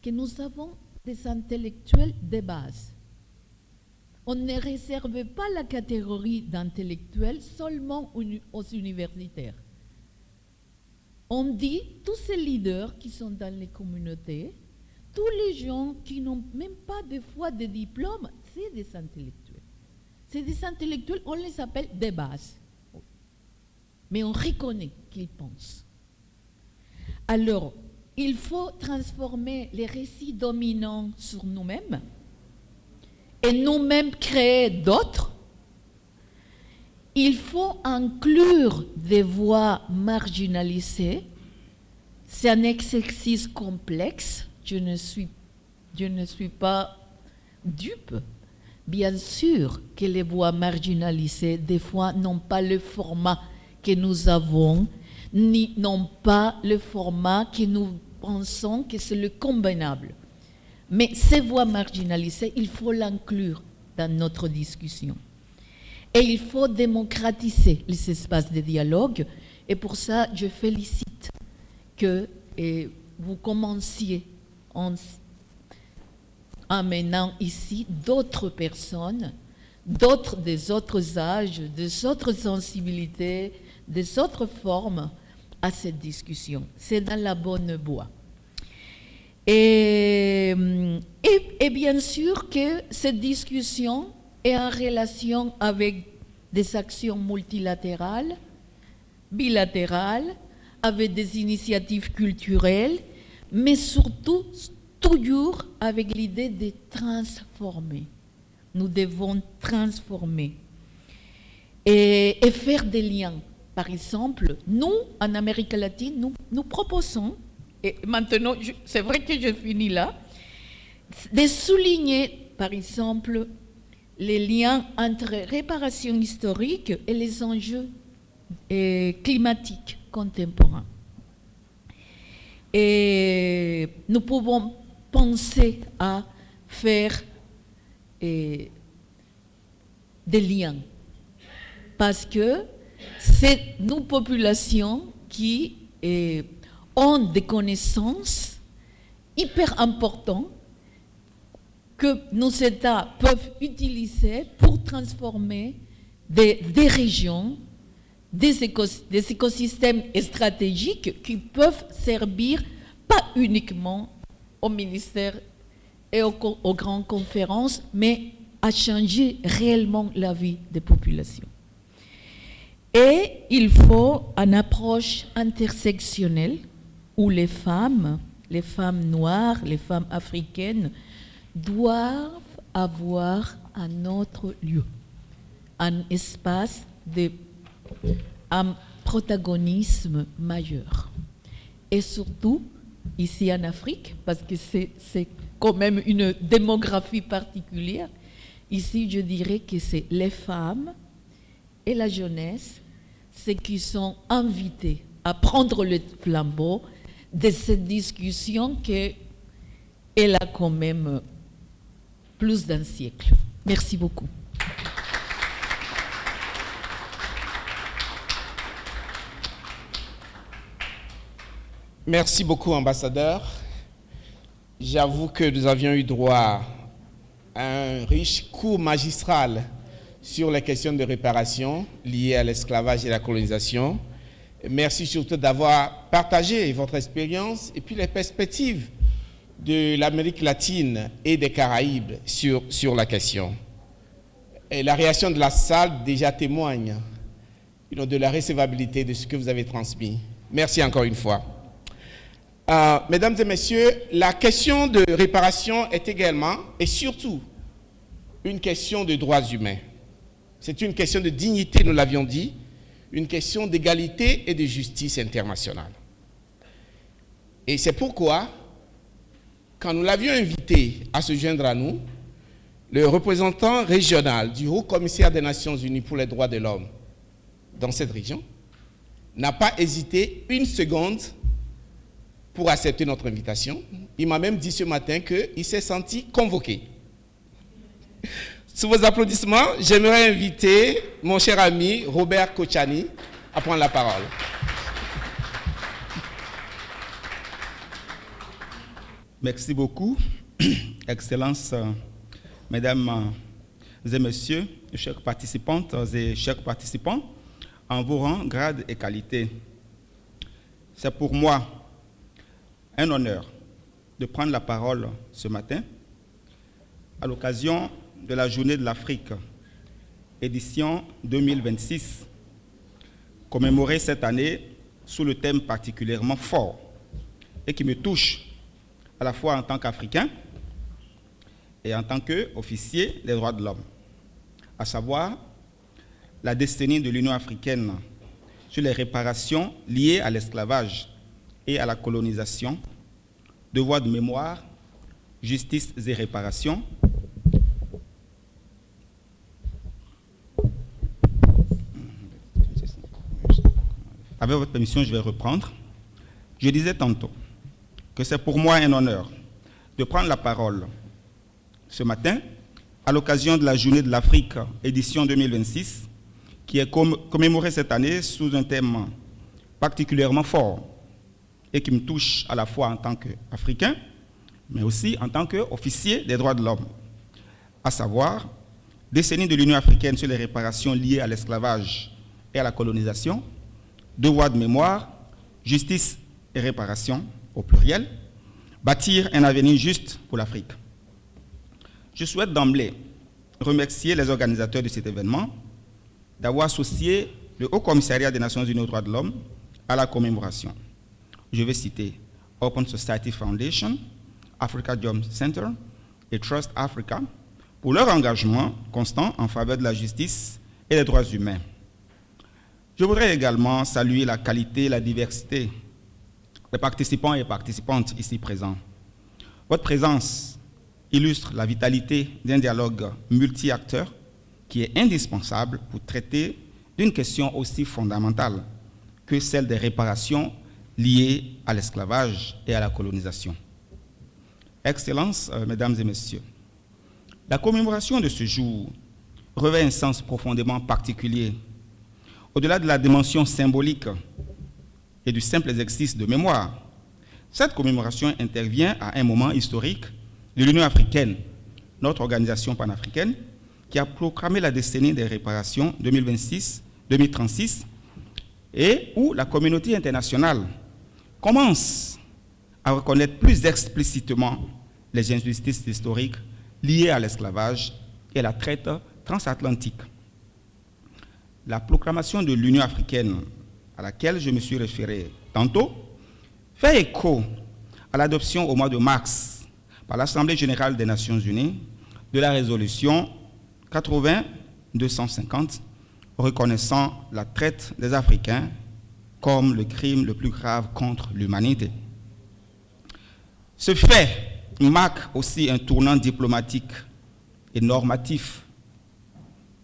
que nous avons des intellectuels de base. On ne réserve pas la catégorie d'intellectuels seulement aux universitaires. On dit tous ces leaders qui sont dans les communautés, tous les gens qui n'ont même pas des fois de diplôme, c'est des intellectuels. C'est des intellectuels, on les appelle de base. Mais on reconnaît qu'ils pensent. Alors, il faut transformer les récits dominants sur nous-mêmes et nous-mêmes créer d'autres. Il faut inclure des voix marginalisées. C'est un exercice complexe. Je ne suis pas dupe. Bien sûr que les voix marginalisées, des fois, n'ont pas le format que nous avons, ni n'ont pas le format que nous pensons que c'est le convenable. Mais ces voix marginalisées, il faut l'inclure dans notre discussion. Et il faut démocratiser les espaces de dialogue. Et pour ça, je félicite que vous commenciez en amenant ici d'autres personnes, des autres âges, des autres sensibilités, des autres formes à cette discussion. C'est dans la bonne voie. Et bien sûr que cette discussion est en relation avec des actions multilatérales, bilatérales, avec des initiatives culturelles, mais surtout, toujours avec l'idée de transformer. Nous devons transformer et faire des liens. Par exemple, nous, en Amérique latine, nous proposons, et maintenant, c'est vrai que je finis là, de souligner, par exemple, les liens entre réparation historique et les enjeux climatiques contemporains. Et nous pouvons penser à faire des liens, parce que c'est nos populations qui ont des connaissances hyper importantes que nos États peuvent utiliser pour transformer des régions, des écosystèmes stratégiques qui peuvent servir pas uniquement au ministère et aux grandes conférences, mais à changer réellement la vie des populations. Et il faut une approche intersectionnelle où les femmes noires, les femmes africaines doivent avoir un autre lieu, un espace un protagonisme majeur. Et surtout, ici en Afrique, parce que c'est quand même une démographie particulière, ici je dirais que c'est les femmes et la jeunesse, ceux qui sont invités à prendre le flambeau de cette discussion qu'elle a quand même plus d'un siècle. Merci beaucoup. Merci beaucoup, ambassadeur. J'avoue que nous avions eu droit à un riche cours magistral sur les questions de réparation liées à l'esclavage et la colonisation. Merci surtout d'avoir partagé votre expérience et puis les perspectives de l'Amérique latine et des Caraïbes sur la question. Et la réaction de la salle déjà témoigne de la recevabilité de ce que vous avez transmis. Merci encore une fois. Mesdames et messieurs, la question de réparation est également et surtout une question de droits humains. C'est une question de dignité, nous l'avions dit, une question d'égalité et de justice internationale. Et c'est pourquoi, quand nous l'avions invité à se joindre à nous, le représentant régional du Haut-Commissaire des Nations Unies pour les droits de l'homme dans cette région n'a pas hésité une seconde pour accepter notre invitation. Il m'a même dit ce matin qu'il s'est senti convoqué. Sous vos applaudissements, j'aimerais inviter mon cher ami Robert Kochani à prendre la parole. Merci beaucoup, Excellences, Mesdames et Messieurs, chers participantes et chers participants, en vos rangs, grades et qualités. C'est pour moi un honneur de prendre la parole ce matin à l'occasion de la Journée de l'Afrique, édition 2026, commémorée cette année sous le thème particulièrement fort et qui me touche à la fois en tant qu'Africain et en tant qu'officier des droits de l'homme, à savoir la destinée de l'Union africaine sur les réparations liées à l'esclavage et à la colonisation, devoir de mémoire, justice et réparation. Avec votre permission, je vais reprendre. Je disais tantôt que c'est pour moi un honneur de prendre la parole ce matin à l'occasion de la Journée de l'Afrique, édition 2026, qui est commémorée cette année sous un thème particulièrement fort et qui me touche à la fois en tant qu'Africain, mais aussi en tant qu'officier des droits de l'homme, à savoir décennie de l'Union africaine sur les réparations liées à l'esclavage et à la colonisation, devoir de mémoire, justice et réparation au pluriel, bâtir un avenir juste pour l'Afrique. Je souhaite d'emblée remercier les organisateurs de cet événement d'avoir associé le Haut Commissariat des Nations Unies aux droits de l'homme à la commémoration. Je vais citer Open Society Foundation, Africa Jom Center et Trust Africa pour leur engagement constant en faveur de la justice et des droits humains. Je voudrais également saluer la qualité et la diversité des participants et participantes ici présents. Votre présence illustre la vitalité d'un dialogue multi-acteurs qui est indispensable pour traiter d'une question aussi fondamentale que celle des réparations liées à l'esclavage et à la colonisation. Excellences, Mesdames et Messieurs, la commémoration de ce jour revêt un sens profondément particulier. Au-delà de la dimension symbolique et du simple exercice de mémoire, cette commémoration intervient à un moment historique de l'Union africaine, notre organisation panafricaine, qui a proclamé la décennie des réparations 2026-2036 et où la communauté internationale commence à reconnaître plus explicitement les injustices historiques liées à l'esclavage et à la traite transatlantique. La proclamation de l'Union africaine, à laquelle je me suis référé tantôt, fait écho à l'adoption au mois de mars par l'Assemblée générale des Nations unies de la résolution 80-250 reconnaissant la traite des Africains comme le crime le plus grave contre l'humanité. Ce fait marque aussi un tournant diplomatique et normatif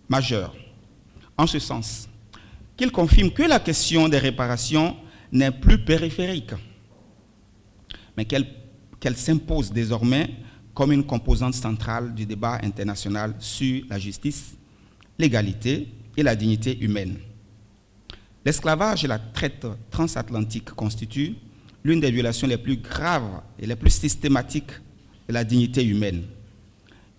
majeur, en ce sens qu'il confirme que la question des réparations n'est plus périphérique, mais qu'elle s'impose désormais comme une composante centrale du débat international sur la justice, l'égalité et la dignité humaine. L'esclavage et la traite transatlantique constituent l'une des violations les plus graves et les plus systématiques de la dignité humaine.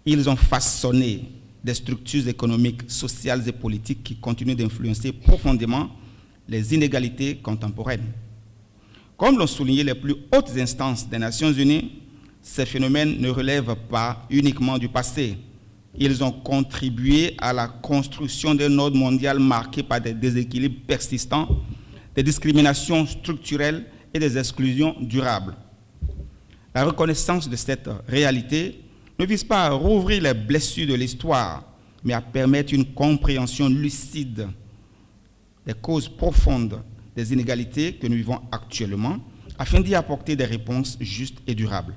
Ils ont façonné des structures économiques, sociales et politiques qui continuent d'influencer profondément les inégalités contemporaines. Comme l'ont souligné les plus hautes instances des Nations Unies, ces phénomènes ne relèvent pas uniquement du passé. Ils ont contribué à la construction d'un ordre mondial marqué par des déséquilibres persistants, des discriminations structurelles et des exclusions durables. La reconnaissance de cette réalité ne vise pas à rouvrir les blessures de l'histoire, mais à permettre une compréhension lucide des causes profondes des inégalités que nous vivons actuellement, afin d'y apporter des réponses justes et durables.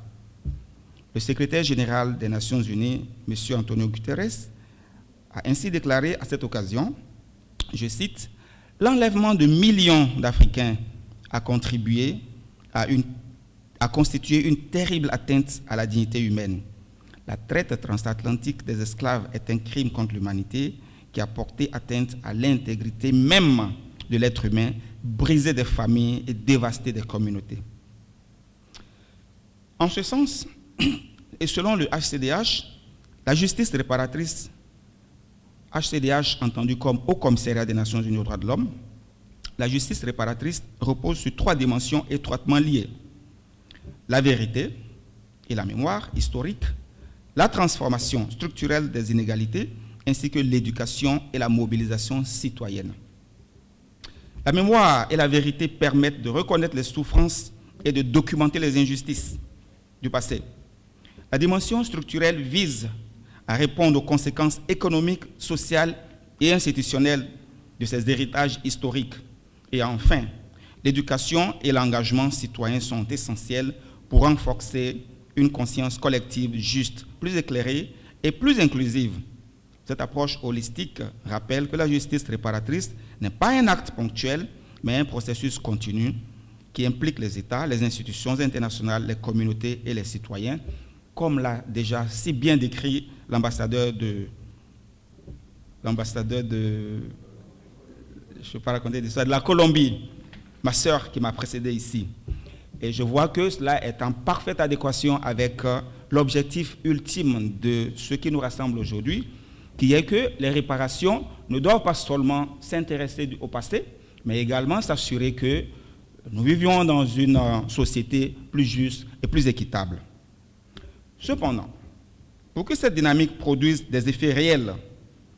Le secrétaire général des Nations Unies, M. Antonio Guterres, a ainsi déclaré à cette occasion, je cite, « L'enlèvement de millions d'Africains a contribué à constituer une terrible atteinte à la dignité humaine. La traite transatlantique des esclaves est un crime contre l'humanité qui a porté atteinte à l'intégrité même de l'être humain, brisé des familles et dévasté des communautés. » En ce sens, et selon le HCDH, la justice réparatrice, HCDH entendu comme Haut Commissariat des Nations Unies aux droits de l'homme, la justice réparatrice repose sur 3 dimensions étroitement liées. La vérité et la mémoire historique, la transformation structurelle des inégalités, ainsi que l'éducation et la mobilisation citoyenne. La mémoire et la vérité permettent de reconnaître les souffrances et de documenter les injustices du passé. La dimension structurelle vise à répondre aux conséquences économiques, sociales et institutionnelles de ces héritages historiques. Et enfin, l'éducation et l'engagement citoyen sont essentiels pour renforcer une conscience collective juste, plus éclairée et plus inclusive. Cette approche holistique rappelle que la justice réparatrice n'est pas un acte ponctuel, mais un processus continu qui implique les États, les institutions internationales, les communautés et les citoyens, comme l'a déjà si bien décrit l'ambassadeur de je ne vais pas raconter l'histoire, de la Colombie, ma sœur qui m'a précédé ici. Et je vois que cela est en parfaite adéquation avec l'objectif ultime de ce qui nous rassemble aujourd'hui, qui est que les réparations ne doivent pas seulement s'intéresser au passé, mais également s'assurer que nous vivions dans une société plus juste et plus équitable. Cependant, pour que cette dynamique produise des effets réels,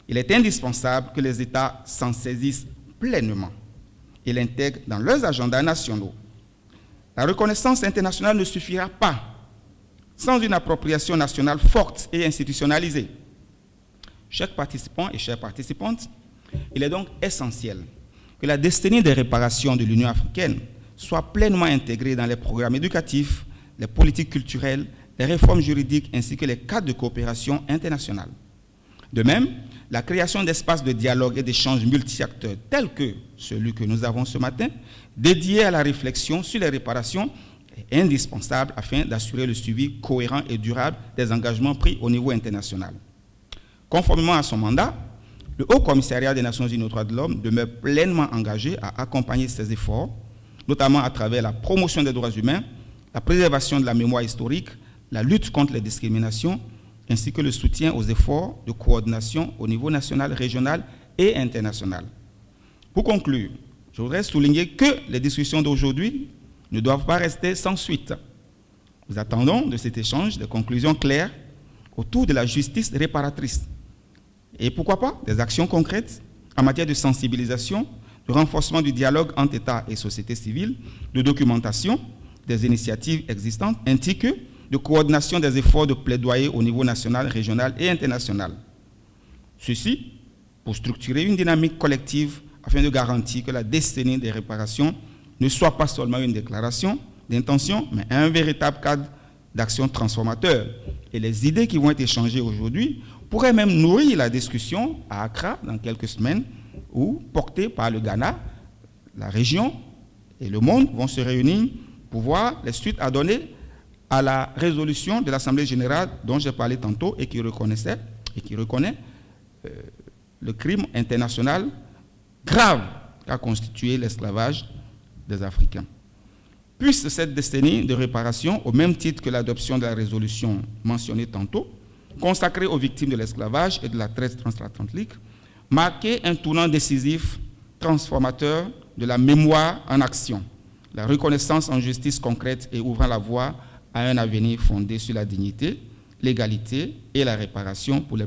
il est indispensable que les États s'en saisissent pleinement et l'intègrent dans leurs agendas nationaux. La reconnaissance internationale ne suffira pas sans une appropriation nationale forte et institutionnalisée. Chers participants et chères participantes, il est donc essentiel que la destinée des réparations de l'Union africaine soit pleinement intégrée dans les programmes éducatifs, les politiques culturelles, les réformes juridiques ainsi que les cadres de coopération internationale. De même, la création d'espaces de dialogue et d'échanges multi-acteurs tels que celui que nous avons ce matin, dédié à la réflexion sur les réparations, est indispensable afin d'assurer le suivi cohérent et durable des engagements pris au niveau international. Conformément à son mandat, le Haut Commissariat des Nations Unies aux droits de l'homme demeure pleinement engagé à accompagner ces efforts, notamment à travers la promotion des droits humains, la préservation de la mémoire historique, la lutte contre les discriminations, ainsi que le soutien aux efforts de coordination au niveau national, régional et international. Pour conclure, je voudrais souligner que les discussions d'aujourd'hui ne doivent pas rester sans suite. Nous attendons de cet échange des conclusions claires autour de la justice réparatrice. Et pourquoi pas des actions concrètes en matière de sensibilisation, de renforcement du dialogue entre États et société civile, de documentation des initiatives existantes, ainsi que de coordination des efforts de plaidoyer au niveau national, régional et international. Ceci pour structurer une dynamique collective afin de garantir que la destinée des réparations ne soit pas seulement une déclaration d'intention, mais un véritable cadre d'action transformateur. Et les idées qui vont être échangées aujourd'hui pourraient même nourrir la discussion à Accra dans quelques semaines, où, portées par le Ghana, la région et le monde vont se réunir pour voir les suites à donner à la résolution de l'Assemblée générale dont j'ai parlé tantôt et qui reconnaît le crime international grave qu'a constitué l'esclavage des Africains. Puisse cette destinée de réparation, au même titre que l'adoption de la résolution mentionnée tantôt, consacrée aux victimes de l'esclavage et de la traite transatlantique, marquer un tournant décisif, transformateur de la mémoire en action, la reconnaissance en justice concrète et ouvrant la voie à un avenir fondé sur la dignité, l'égalité et la réparation pour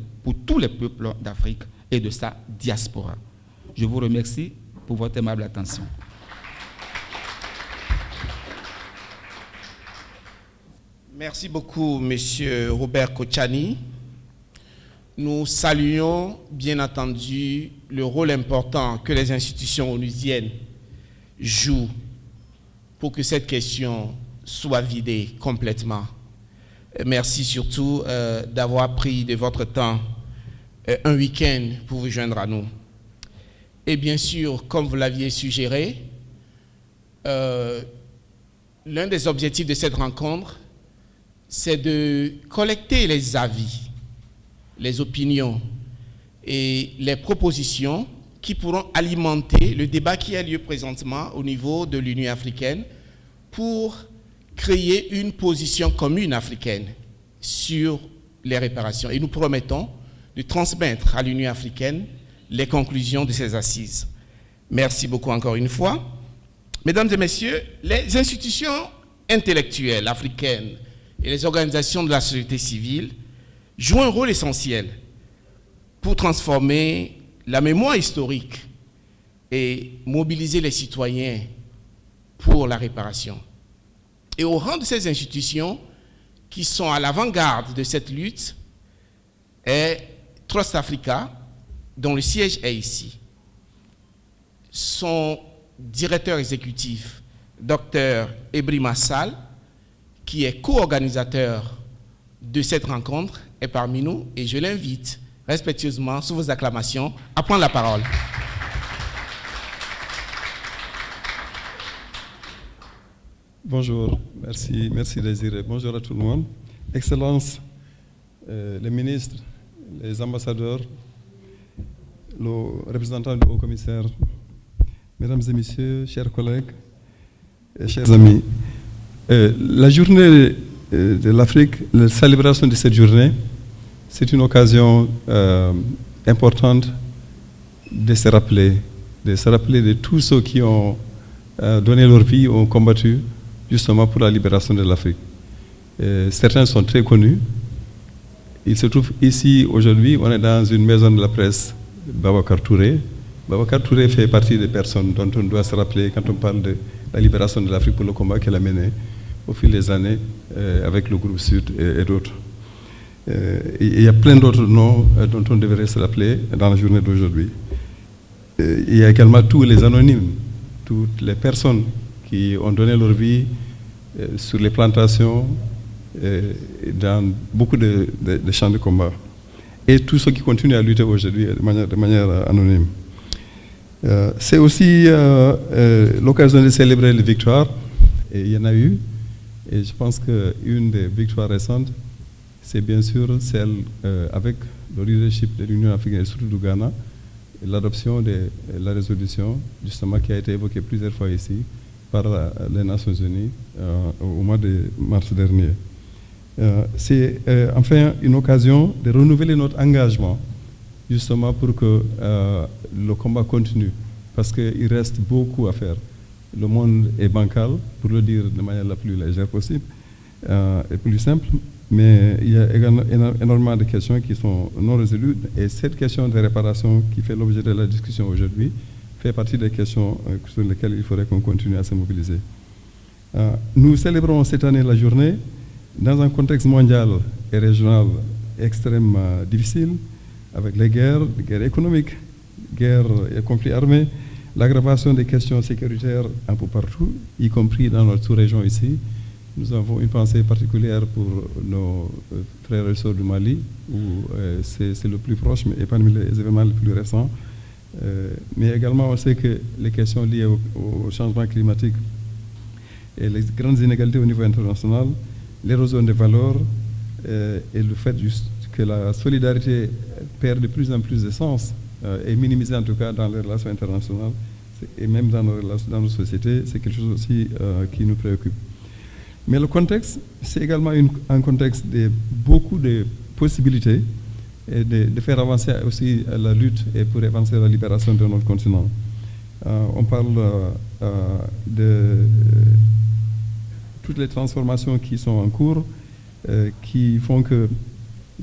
tous les peuples d'Afrique et de sa diaspora. Je vous remercie pour votre aimable attention. Merci beaucoup, Monsieur Robert Kochani. Nous saluons, bien entendu, le rôle important que les institutions onusiennes jouent pour que cette question soit vidée complètement. Merci surtout d'avoir pris de votre temps un week-end pour vous joindre à nous. Et bien sûr, comme vous l'aviez suggéré, l'un des objectifs de cette rencontre, c'est de collecter les avis, les opinions et les propositions qui pourront alimenter le débat qui a lieu présentement au niveau de l'Union africaine pour créer une position commune africaine sur les réparations. Et nous promettons de transmettre à l'Union africaine les conclusions de ces assises. Merci beaucoup encore une fois. Mesdames et messieurs, les institutions intellectuelles africaines et les organisations de la société civile jouent un rôle essentiel pour transformer la mémoire historique et mobiliser les citoyens pour la réparation. Et au rang de ces institutions qui sont à l'avant-garde de cette lutte est Trust Africa, dont le siège est ici. Son directeur exécutif, Dr Ebrima Sall, qui est co-organisateur de cette rencontre, est parmi nous et je l'invite respectueusement, sous vos acclamations, à prendre la parole. Bonjour, merci Désiré. Bonjour à tout le monde. Excellences, les ministres, les ambassadeurs, le représentant du haut-commissaire, mesdames et messieurs, chers collègues et chers amis. La journée de l'Afrique, la célébration de cette journée, c'est une occasion importante de se rappeler de tous ceux qui ont donné leur vie, ont combattu justement pour la libération de l'Afrique. Certains sont très connus. Il se trouve ici aujourd'hui, on est dans une maison de la presse, Babacar Touré, Babacar Touré fait partie des personnes dont on doit se rappeler quand on parle de la libération de l'Afrique pour le combat qu'elle a mené au fil des années avec le groupe Sud et d'autres. Il y a plein d'autres noms dont on devrait se rappeler dans la journée d'aujourd'hui. Il y a également tous les anonymes, toutes les personnes qui ont donné leur vie sur les plantations, dans beaucoup de champs de combat. Et tous ceux qui continuent à lutter aujourd'hui de manière anonyme. C'est aussi l'occasion de célébrer les victoires, et il y en a eu. Et je pense qu'une des victoires récentes, c'est bien sûr celle avec le leadership de l'Union africaine et surtout du Ghana, l'adoption de la résolution, justement, qui a été évoquée plusieurs fois ici par les Nations Unies au mois de mars dernier. C'est enfin une occasion de renouveler notre engagement, justement pour que le combat continue, parce qu'il reste beaucoup à faire. Le monde est bancal, pour le dire de manière la plus légère possible, et plus simple, mais il y a énormément de questions qui sont non résolues, et cette question de réparation qui fait l'objet de la discussion aujourd'hui fait partie des questions sur lesquelles il faudrait qu'on continue à se mobiliser. Nous célébrons cette année la journée dans un contexte mondial et régional extrêmement difficile, avec les guerres économiques, guerres et conflits armés, l'aggravation des questions sécuritaires un peu partout, y compris dans notre sous-région ici. Nous avons une pensée particulière pour nos frères et sœurs du Mali, où c'est le plus proche, mais parmi les événements les plus récents. Mais également, on sait que les questions liées au changement climatique et les grandes inégalités au niveau international, l'érosion des valeurs et le fait juste que la solidarité perd de plus en plus de sens et minimisée en tout cas dans les relations internationales et même dans nos sociétés, c'est quelque chose aussi qui nous préoccupe. Mais le contexte, c'est également un contexte de beaucoup de possibilités et de faire avancer aussi la lutte et pour avancer la libération de notre continent. On parle de toutes les transformations qui sont en cours, qui font que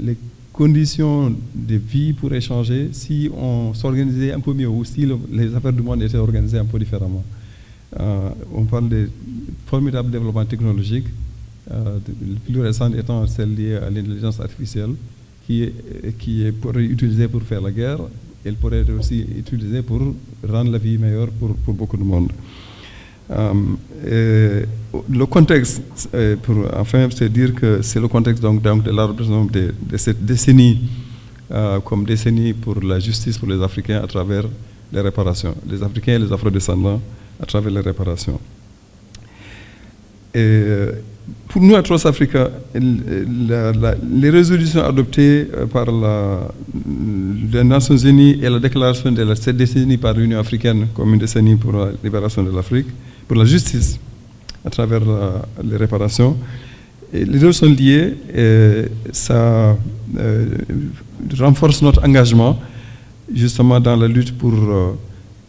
les conditions de vie pourraient changer si on s'organisait un peu mieux ou si les affaires du monde étaient organisées un peu différemment. On parle de formidables développements technologiques, le plus récent étant celle liée à l'intelligence artificielle, qui pourrait être utilisée pour faire la guerre. Elle pourrait être aussi utilisée pour rendre la vie meilleure pour beaucoup de monde. Le contexte, pour enfin c'est dire que c'est le contexte donc de la représentation de cette décennie comme décennie pour la justice pour les Africains à travers les réparations, les Africains et les Afro-descendants à travers les réparations. Et pour nous, à Trust Africa, les résolutions adoptées par les Nations Unies et la déclaration de cette décennie par l'Union africaine comme une décennie pour la libération de l'Afrique, pour la justice à travers les réparations, et les deux sont liés et ça renforce notre engagement justement dans la lutte pour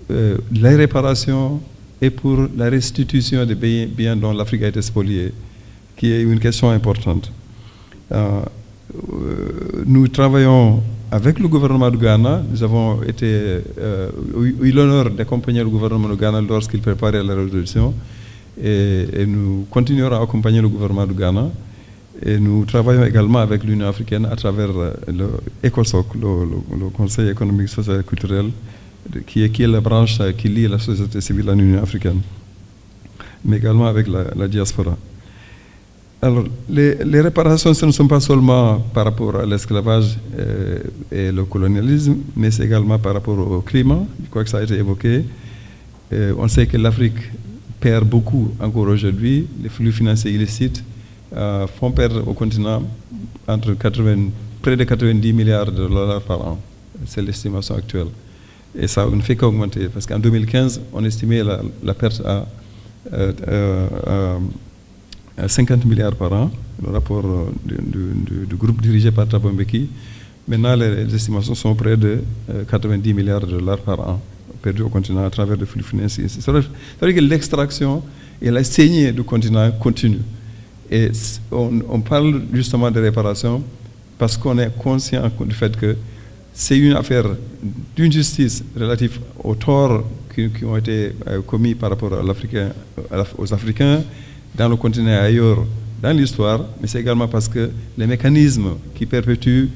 les réparations et pour la restitution des biens dont l'Afrique a été spoliée, qui est une question importante. Nous travaillons avec le gouvernement du Ghana. Nous avons eu l'honneur d'accompagner le gouvernement du Ghana lorsqu'il préparait la résolution et nous continuerons à accompagner le gouvernement du Ghana. Et nous travaillons également avec l'Union africaine à travers le ECOSOC, le Conseil économique, social et culturel, qui est la branche qui lie la société civile en Union africaine, mais également avec la diaspora. Alors, les réparations, ce ne sont pas seulement par rapport à l'esclavage et le colonialisme, mais c'est également par rapport au climat. Je crois que ça a été évoqué. On sait que l'Afrique perd beaucoup encore aujourd'hui. Les flux financiers illicites font perdre au continent près de 90 milliards de dollars par an. C'est l'estimation actuelle. Et ça ne fait qu'augmenter, parce qu'en 2015, on estimait la perte à 50 milliards par an, le rapport du groupe dirigé par Thabo Mbeki. Maintenant, les estimations sont près de 90 milliards de dollars par an perdus au continent à travers des flux financiers. Ça veut dire que l'extraction et la saignée du continent continue. Et on parle justement de réparation parce qu'on est conscient du fait que c'est une affaire d'une justice relative aux torts qui ont été commis par rapport aux Africains, dans le continent et ailleurs, dans l'histoire, mais c'est également parce que les mécanismes qui perpétuent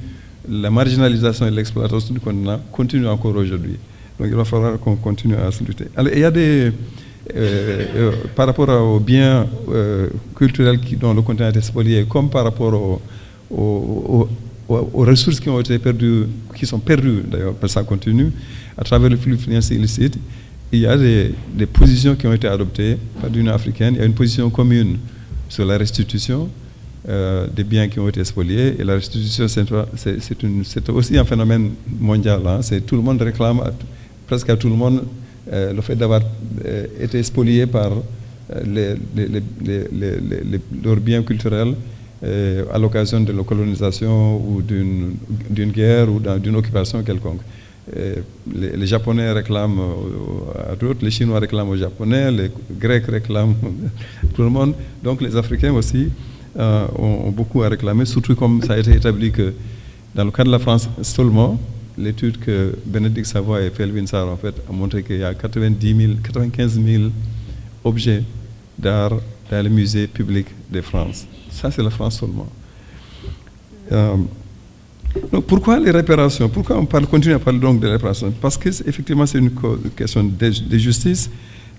la marginalisation et l'exploitation du continent continuent encore aujourd'hui. Donc il va falloir qu'on continue à se lutter. Alors, il y a des... par rapport aux biens culturels dont le continent a été spolié, comme par rapport aux ressources qui ont été perdues, qui sont perdues d'ailleurs, parce que ça continue, à travers le flux financier illicite, il y a des positions qui ont été adoptées par l'Union africaine. Il y a une position commune sur la restitution des biens qui ont été spoliés. Et la restitution, c'est aussi un phénomène mondial. Hein. Tout le monde réclame, presque à tout le monde, le fait d'avoir été spolié par leurs biens culturels à l'occasion de la colonisation ou d'une guerre ou d'une occupation quelconque. Les Japonais réclament à d'autres, les Chinois réclament aux Japonais, les Grecs réclament tout le monde. Donc les Africains aussi ont beaucoup à réclamer, surtout comme ça a été établi que dans le cas de la France seulement, l'étude que Bénédicte Savoy et Felwine Sarr ont fait a montré qu'il y a 95 000 objets d'art dans les musées publics de France. Ça, c'est la France seulement. Donc, pourquoi les réparations? Pourquoi on continue à parler donc de réparations? Parce que effectivement, c'est une question de justice.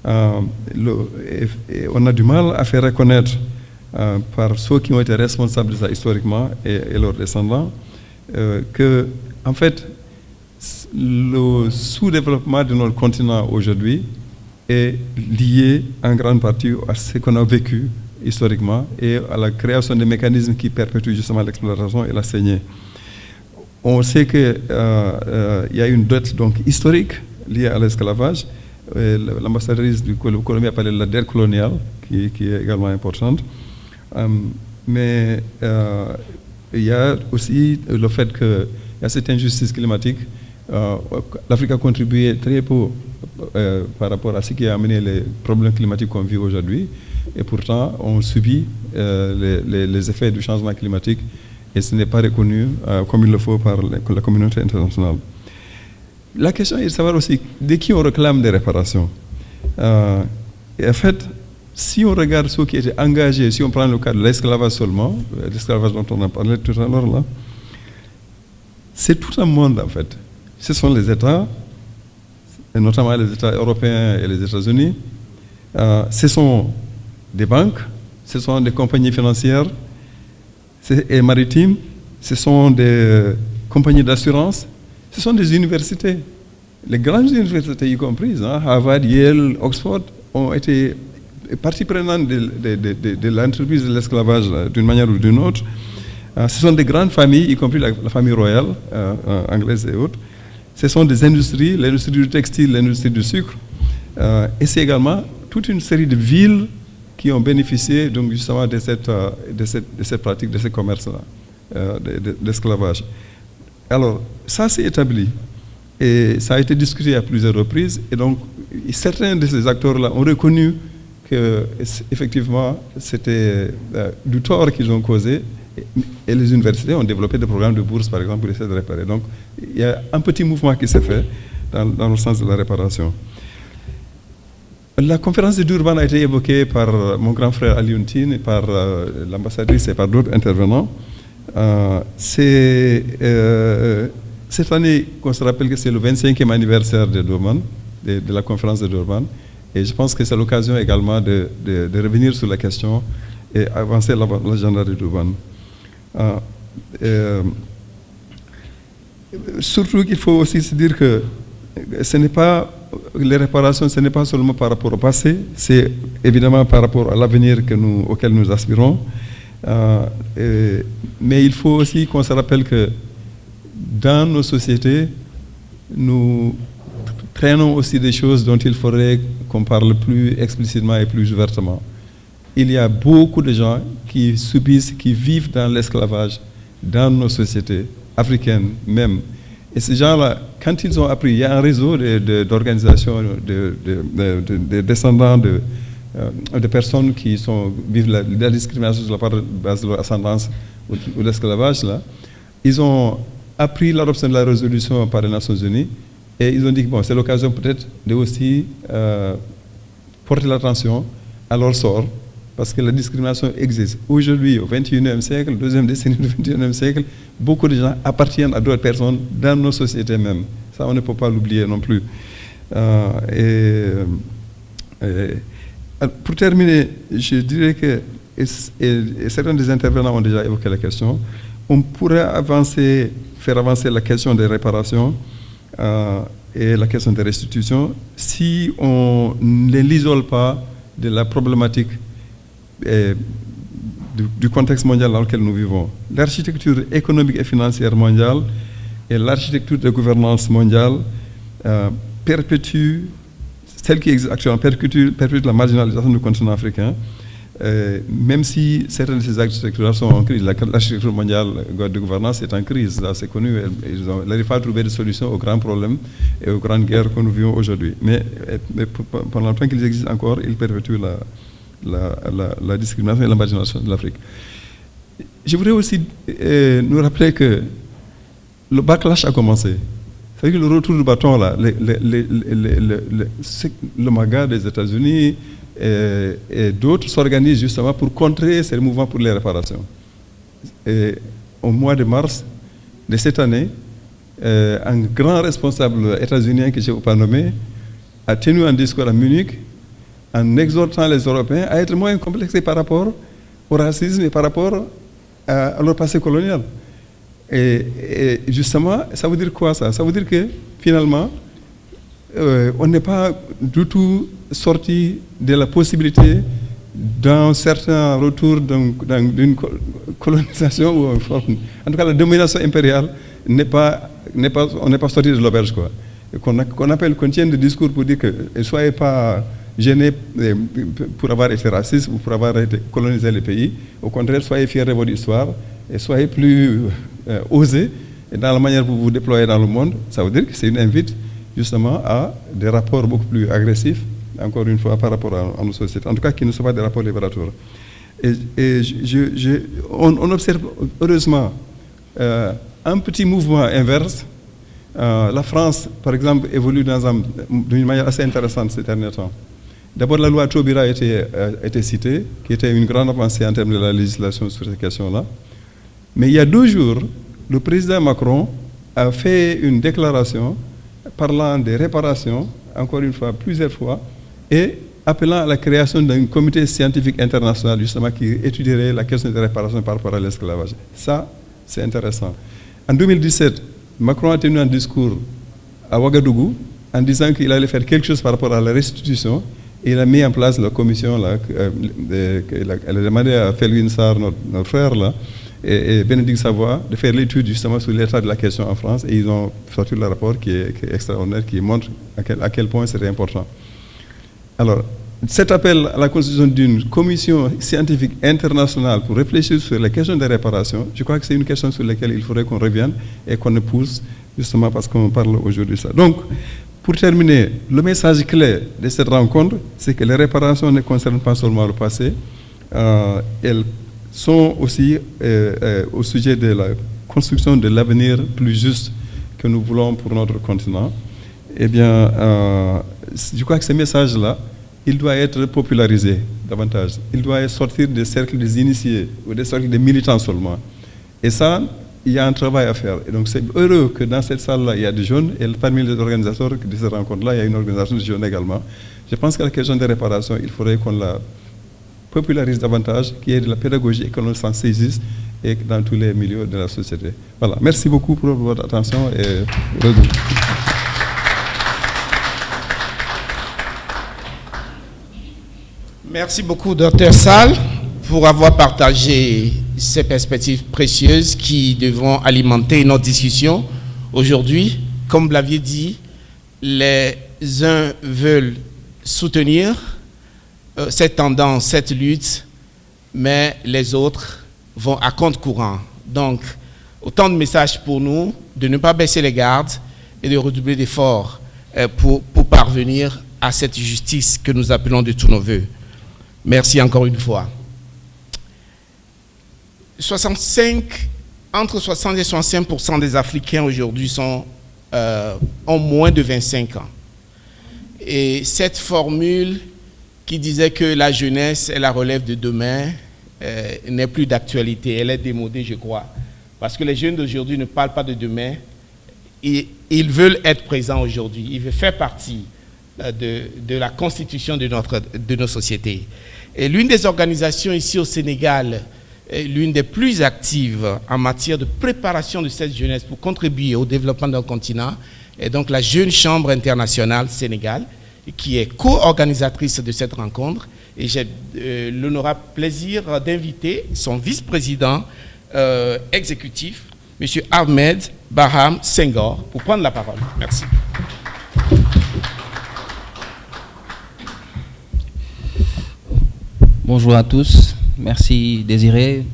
Et on a du mal à faire reconnaître par ceux qui ont été responsables de ça historiquement et leurs descendants que, en fait, le sous-développement de notre continent aujourd'hui est lié en grande partie à ce qu'on a vécu historiquement et à la création de mécanismes qui perpétuent justement l'exploitation et la saignée. On sait qu'il y a une dette donc historique liée à l'esclavage. L'ambassadrice du Colombie a parlé de la dette coloniale, qui est également importante. Mais il y a aussi le fait qu'il y a cette injustice climatique. L'Afrique a contribué très peu par rapport à ce qui a amené les problèmes climatiques qu'on vit aujourd'hui. Et pourtant, on subit les effets du changement climatique et ce n'est pas reconnu comme il le faut par la communauté internationale. La question est de savoir aussi de qui on réclame des réparations. Et en fait, si on regarde ceux qui étaient engagés, si on prend le cas de l'esclavage seulement, l'esclavage dont on a parlé tout à l'heure là, c'est tout un monde en fait. Ce sont les États, et notamment les États européens et les États-Unis. Ce sont des banques, ce sont des compagnies financières et maritimes, ce sont des compagnies d'assurance, ce sont des universités. Les grandes universités y compris, hein, Harvard, Yale, Oxford, ont été partie prenante de l'entreprise de l'esclavage d'une manière ou d'une autre. Ce sont des grandes familles, y compris la famille royale anglaise et autres. Ce sont des industries, l'industrie du textile, l'industrie du sucre. Et c'est également toute une série de villes qui ont bénéficié donc justement de cette pratique, de ce commerce-là, d'esclavage. Alors, ça s'est établi et ça a été discuté à plusieurs reprises. Et donc, certains de ces acteurs-là ont reconnu qu'effectivement, c'était du tort qu'ils ont causé. Et les universités ont développé des programmes de bourse, par exemple, pour essayer de réparer. Donc, il y a un petit mouvement qui s'est fait dans le sens de la réparation. La conférence de Durban a été évoquée par mon grand frère Alioune Tine, par l'ambassadrice et par d'autres intervenants. C'est cette année qu'on se rappelle que c'est le 25e anniversaire de Durban, de la conférence de Durban. Et je pense que c'est l'occasion également de revenir sur la question et avancer l'agenda de Durban. Surtout qu'il faut aussi se dire que ce n'est pas les réparations, ce n'est pas seulement par rapport au passé, c'est évidemment par rapport à l'avenir auquel nous aspirons. Mais il faut aussi qu'on se rappelle que dans nos sociétés, nous traînons aussi des choses dont il faudrait qu'on parle plus explicitement et plus ouvertement. Il y a beaucoup de gens qui subissent, qui vivent dans l'esclavage dans nos sociétés africaines même. Et ces gens-là, quand ils ont appris, il y a un réseau d'organisations, de descendants de personnes qui vivent la discrimination sur la base de leur ascendance ou l'esclavage, là. Ils ont a pris l'adoption de la résolution par les Nations Unies et ils ont dit que bon, c'est l'occasion peut-être de aussi porter l'attention à leur sort parce que la discrimination existe. Aujourd'hui, au XXIe siècle, deuxième décennie du XXIe siècle, beaucoup de gens appartiennent à d'autres personnes dans nos sociétés même. Ça, on ne peut pas l'oublier non plus. Pour terminer, je dirais que, et certains des intervenants ont déjà évoqué la question, on pourrait faire avancer la question des réparations et la question des restitutions si on ne l'isole pas de la problématique du contexte mondial dans lequel nous vivons. L'architecture économique et financière mondiale et l'architecture de gouvernance mondiale perpétue, celle qui existe actuellement, perpétue la marginalisation du continent africain, même si certaines de ces architectures sont en crise. L'architecture mondiale de gouvernance est en crise, là c'est connu. Ils n'arrivent pas à trouver des solutions aux grands problèmes et aux grandes guerres que nous vivons aujourd'hui. Mais pendant le temps qu'ils existent encore, ils perpétuent la discrimination et la marginalisation de l'Afrique. Je voudrais aussi nous rappeler que le backlash a commencé. C'est-à-dire que le retour du bâton, là, le MAGA des États-Unis et d'autres s'organisent justement pour contrer ces mouvements pour les réparations. Et au mois de mars de cette année, un grand responsable états-unien que je ne vais pas nommer a tenu un discours à Munich en exhortant les Européens à être moins complexés par rapport au racisme et par rapport à leur passé colonial. Et justement, ça veut dire quoi ça? Ça veut dire que finalement, on n'est pas du tout sorti de la possibilité d'un certain retour d'une colonisation ou en tout cas la domination impériale on n'est pas sorti de l'auberge quoi. Qu'on tienne des discours pour dire que ne soyez pas gênés pour avoir été raciste ou pour avoir colonisé les pays. Au contraire, soyez fiers de votre histoire et soyez plus osés dans la manière dont vous vous déployez dans le monde. Ça veut dire que c'est une invite justement à des rapports beaucoup plus agressifs, encore une fois, par rapport à nos sociétés. En tout cas, qui ne sont pas des rapports libérateurs. Et on observe heureusement un petit mouvement inverse. La France, par exemple, évolue d'une manière assez intéressante ces derniers temps. D'abord, la loi Taubira a été citée, qui était une grande avancée en termes de la législation sur ces questions-là. Mais il y a 2 jours, le président Macron a fait une déclaration parlant des réparations, encore une fois, plusieurs fois, et appelant à la création d'un comité scientifique international, justement, qui étudierait la question des réparations par rapport à l'esclavage. Ça, c'est intéressant. En 2017, Macron a tenu un discours à Ouagadougou en disant qu'il allait faire quelque chose par rapport à la restitution. Et il a mis en place la commission, elle a demandé à Felwine Sarr, notre frère, là, et Bénédicte Savoie, de faire l'étude justement sur l'état de la question en France. Et ils ont sorti le rapport qui est extraordinaire, qui montre à quel point c'est important. Alors, cet appel à la constitution d'une commission scientifique internationale pour réfléchir sur la question des réparations, je crois que c'est une question sur laquelle il faudrait qu'on revienne et qu'on épouse, justement parce qu'on parle aujourd'hui de ça. Donc, pour terminer, le message clé de cette rencontre, c'est que les réparations ne concernent pas seulement le passé, elles sont aussi au sujet de la construction de l'avenir plus juste que nous voulons pour notre continent. Eh bien, je crois que ce message-là, il doit être popularisé davantage. Il doit sortir des cercles des initiés ou des cercles des militants seulement. Et ça, il y a un travail à faire. Et donc, c'est heureux que dans cette salle-là, il y a des jeunes, et parmi les organisateurs de cette rencontre-là, il y a une organisation de jeunes également. Je pense que la question des réparations, il faudrait qu'on la popularise davantage, qu'il y ait de la pédagogie et qu'on s'en saisisse et dans tous les milieux de la société. Voilà. Merci beaucoup pour votre attention et Merci beaucoup, Dr. Sall, pour avoir partagé ces perspectives précieuses qui devront alimenter notre discussion. Aujourd'hui, comme vous l'aviez dit, les uns veulent soutenir cette tendance, cette lutte, mais les autres vont à contre-courant. Donc, autant de messages pour nous, de ne pas baisser les gardes et de redoubler d'efforts pour parvenir à cette justice que nous appelons de tous nos voeux. Merci encore une fois. 65 entre 60 et 65% des Africains aujourd'hui ont moins de 25 ans. Et cette formule qui disait que la jeunesse est la relève de demain n'est plus d'actualité, elle est démodée, je crois. Parce que les jeunes d'aujourd'hui ne parlent pas de demain, ils veulent être présents aujourd'hui, ils veulent faire partie de la constitution de nos sociétés. Et l'une des organisations ici au Sénégal, l'une des plus actives en matière de préparation de cette jeunesse pour contribuer au développement d'un continent, est donc la Jeune Chambre internationale Sénégal, qui est co-organisatrice de cette rencontre. Et j'ai l'honorable plaisir d'inviter son vice-président exécutif, M. Ahmed Barham Senghor, pour prendre la parole. Merci. Bonjour à tous. Merci Désiré.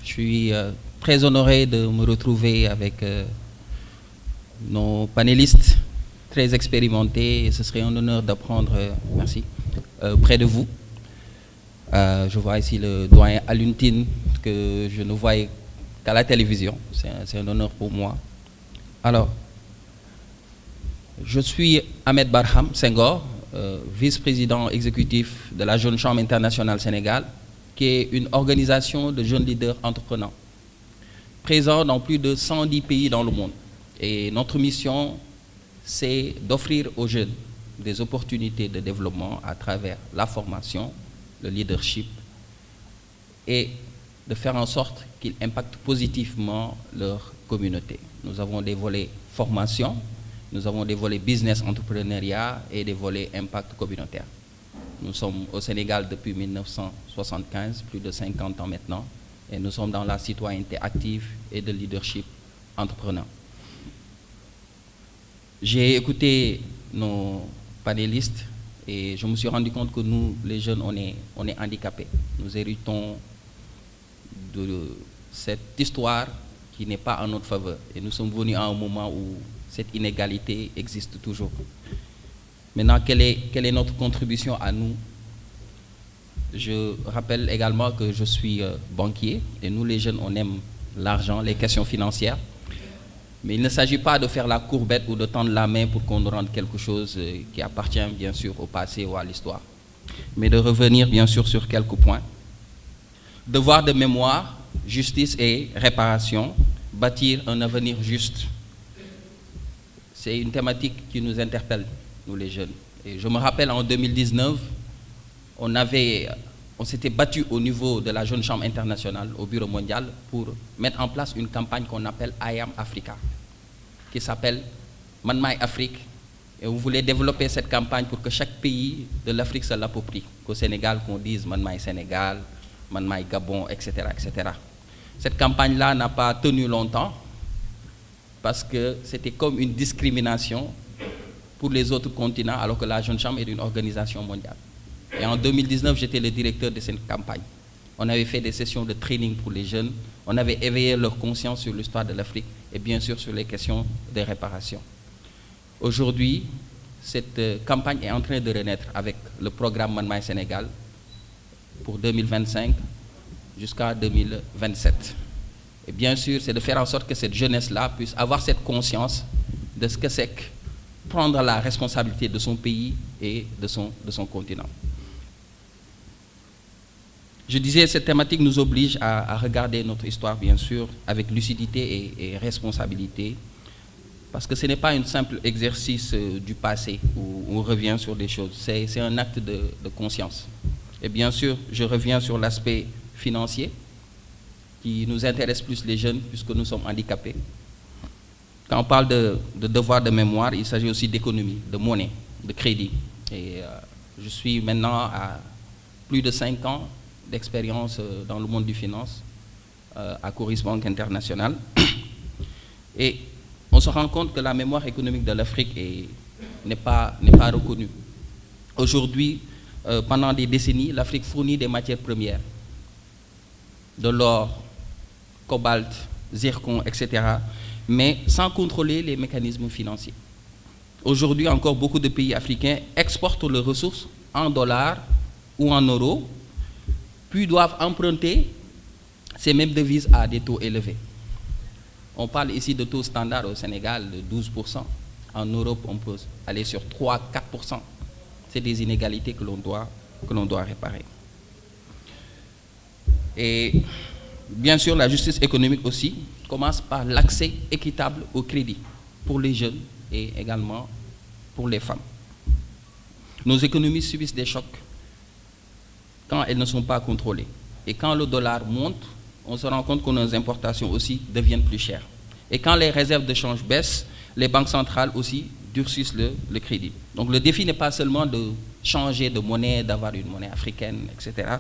Je suis très honoré de me retrouver avec nos panélistes très expérimentés. Et ce serait un honneur d'apprendre, merci, près de vous. Je vois ici le doyen Aluntine que je ne voyais qu'à la télévision. C'est un honneur pour moi. Alors, je suis Ahmed Barham Senghor, vice-président exécutif de la Jeune Chambre internationale Sénégal, qui est une organisation de jeunes leaders entreprenants, présents dans plus de 110 pays dans le monde. Et notre mission, c'est d'offrir aux jeunes des opportunités de développement à travers la formation, le leadership, et de faire en sorte qu'ils impactent positivement leur communauté. Nous avons des volets formation, nous avons des volets business entrepreneuriat et des volets impact communautaire. Nous sommes au Sénégal depuis 1975, plus de 50 ans maintenant, et nous sommes dans la citoyenneté active et de leadership entrepreneur. J'ai écouté nos panélistes et je me suis rendu compte que nous, les jeunes, on est handicapés. Nous héritons de cette histoire qui n'est pas en notre faveur. Et nous sommes venus à un moment où cette inégalité existe toujours. Maintenant, quelle est notre contribution à nous? Je rappelle également que je suis banquier et nous, les jeunes, on aime l'argent, les questions financières. Mais il ne s'agit pas de faire la courbette ou de tendre la main pour qu'on nous rende quelque chose qui appartient bien sûr au passé ou à l'histoire. Mais de revenir bien sûr sur quelques points. Devoir de mémoire, justice et réparation, bâtir un avenir juste. C'est une thématique qui nous interpelle, nous les jeunes. Et je me rappelle en 2019, on s'était battu au niveau de la Jeune Chambre internationale, au Bureau mondial, pour mettre en place une campagne qu'on appelle I Am Africa, qui s'appelle Man My Afrique. Et on voulait développer cette campagne pour que chaque pays de l'Afrique se l'approprie. Qu'au Sénégal, qu'on dise Man My Sénégal, Man My Gabon, etc., etc. Cette campagne-là n'a pas tenu longtemps parce que c'était comme une discrimination pour les autres continents, alors que la Jeune Chambre est une organisation mondiale. Et en 2019, j'étais le directeur de cette campagne. On avait fait des sessions de training pour les jeunes, on avait éveillé leur conscience sur l'histoire de l'Afrique et bien sûr sur les questions de réparation. Aujourd'hui, cette campagne est en train de renaître avec le programme Man My Sénégal pour 2025 jusqu'à 2027. Et bien sûr, c'est de faire en sorte que cette jeunesse-là puisse avoir cette conscience de ce que c'est que prendre la responsabilité de son pays et de son continent. Je disais, cette thématique nous oblige à regarder notre histoire, bien sûr, avec lucidité et responsabilité, parce que ce n'est pas un simple exercice du passé où on revient sur des choses, c'est un acte de conscience. Et bien sûr, je reviens sur l'aspect financier, qui nous intéresse plus les jeunes, puisque nous sommes handicapés. Quand on parle de devoir de mémoire, il s'agit aussi d'économie, de monnaie, de crédit. Et je suis maintenant à plus de 5 ans d'expérience dans le monde du finance à Coris Banque Internationale. Et on se rend compte que la mémoire économique de l'Afrique n'est pas reconnue. Aujourd'hui, pendant des décennies, l'Afrique fournit des matières premières, de l'or, cobalt, zircon, etc., mais sans contrôler les mécanismes financiers. Aujourd'hui, encore beaucoup de pays africains exportent leurs ressources en dollars ou en euros, puis doivent emprunter ces mêmes devises à des taux élevés. On parle ici de taux standard au Sénégal de 12%. En Europe, on peut aller sur 3-4%. C'est des inégalités que l'on doit réparer. Et bien sûr, la justice économique aussi commence par l'accès équitable au crédit pour les jeunes et également pour les femmes. Nos économies subissent des chocs quand elles ne sont pas contrôlées. Et quand le dollar monte, on se rend compte que nos importations aussi deviennent plus chères. Et quand les réserves de change baissent, les banques centrales aussi durcissent le crédit. Donc le défi n'est pas seulement de changer de monnaie, d'avoir une monnaie africaine, etc.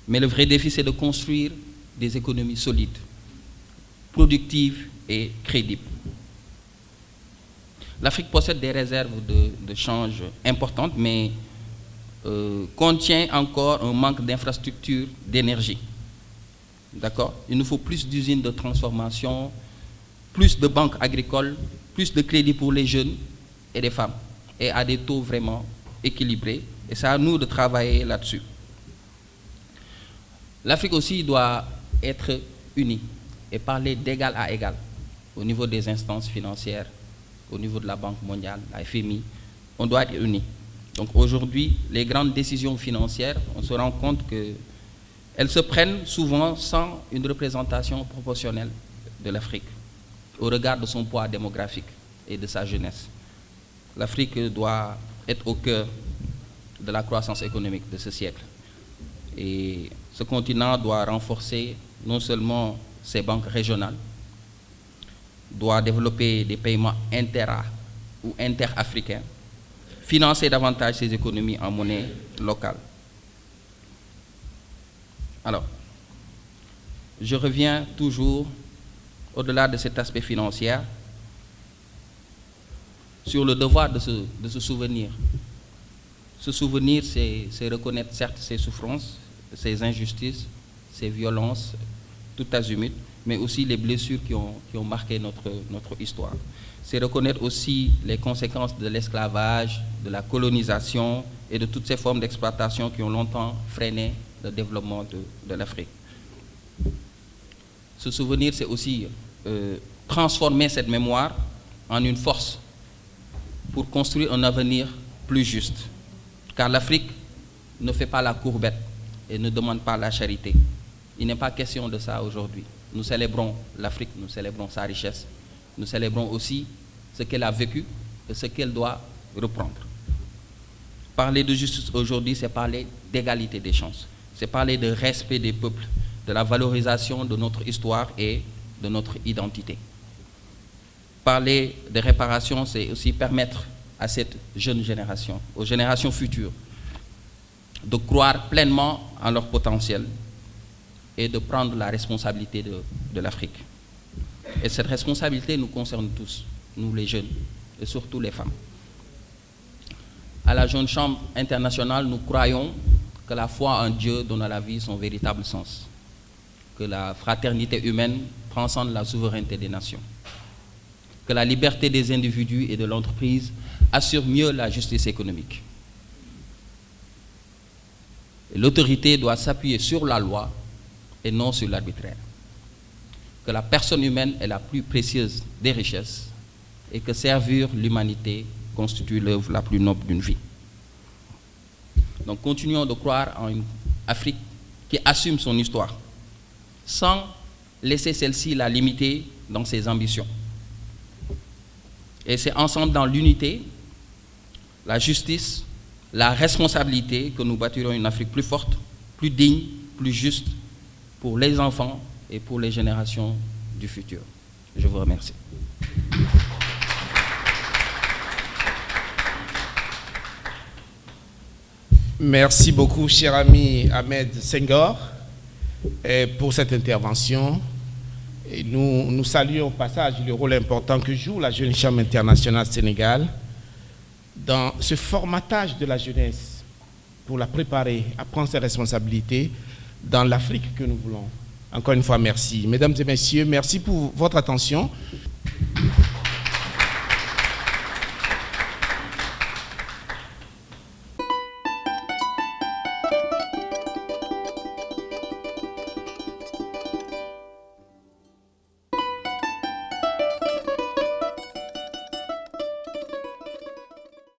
Mais le vrai défi, c'est de construire des économies solides, productives et crédibles. L'Afrique possède des réserves de change importantes, mais contient encore un manque d'infrastructures d'énergie. D'accord? Il nous faut plus d'usines de transformation, plus de banques agricoles, plus de crédits pour les jeunes et les femmes, et à des taux vraiment équilibrés. Et c'est à nous de travailler là-dessus. L'Afrique aussi doit être unie et parler d'égal à égal au niveau des instances financières, au niveau de la Banque mondiale, la FMI. On doit être unis. Donc aujourd'hui, les grandes décisions financières, on se rend compte qu'elles se prennent souvent sans une représentation proportionnelle de l'Afrique, au regard de son poids démographique et de sa jeunesse. L'Afrique doit être au cœur de la croissance économique de ce siècle. Et ce continent doit renforcer non seulement ses banques régionales, doit développer des paiements inter- ou inter-africains, financer davantage ses économies en monnaie locale. Alors, je reviens toujours, au-delà de cet aspect financier, sur le devoir de se souvenir. Se souvenir, c'est reconnaître certes ses souffrances, ses injustices, ses violences, tout azimut, mais aussi les blessures qui ont marqué notre histoire. C'est reconnaître aussi les conséquences de l'esclavage, de la colonisation et de toutes ces formes d'exploitation qui ont longtemps freiné le développement de l'Afrique. Se souvenir, c'est aussi transformer cette mémoire en une force pour construire un avenir plus juste. Car l'Afrique ne fait pas la courbette et ne demande pas la charité. Il n'est pas question de ça aujourd'hui. Nous célébrons l'Afrique, nous célébrons sa richesse, nous célébrons aussi ce qu'elle a vécu et ce qu'elle doit reprendre. Parler de justice aujourd'hui, c'est parler d'égalité des chances, c'est parler de respect des peuples, de la valorisation de notre histoire et de notre identité. Parler de réparation, c'est aussi permettre à cette jeune génération, aux générations futures, de croire pleinement en leur potentiel et de prendre la responsabilité de l'Afrique. Et cette responsabilité nous concerne tous, nous les jeunes, et surtout les femmes. À la Jeune Chambre internationale, nous croyons que la foi en Dieu donne à la vie son véritable sens, que la fraternité humaine transcende la souveraineté des nations, que la liberté des individus et de l'entreprise assure mieux la justice économique. L'autorité doit s'appuyer sur la loi et non sur l'arbitraire. Que la personne humaine est la plus précieuse des richesses et que servir l'humanité constitue l'œuvre la plus noble d'une vie. Donc continuons de croire en une Afrique qui assume son histoire sans laisser celle-ci la limiter dans ses ambitions. Et c'est ensemble dans l'unité, la justice, la responsabilité que nous bâtirons une Afrique plus forte, plus digne, plus juste pour les enfants et pour les générations du futur. Je vous remercie. Merci beaucoup, cher ami Ahmed Senghor, pour cette intervention. Et nous saluons au passage le rôle important que joue la Jeune Chambre internationale Sénégal dans ce formatage de la jeunesse pour la préparer à prendre ses responsabilités dans l'Afrique que nous voulons. Encore une fois, merci. Mesdames et messieurs, merci pour votre attention.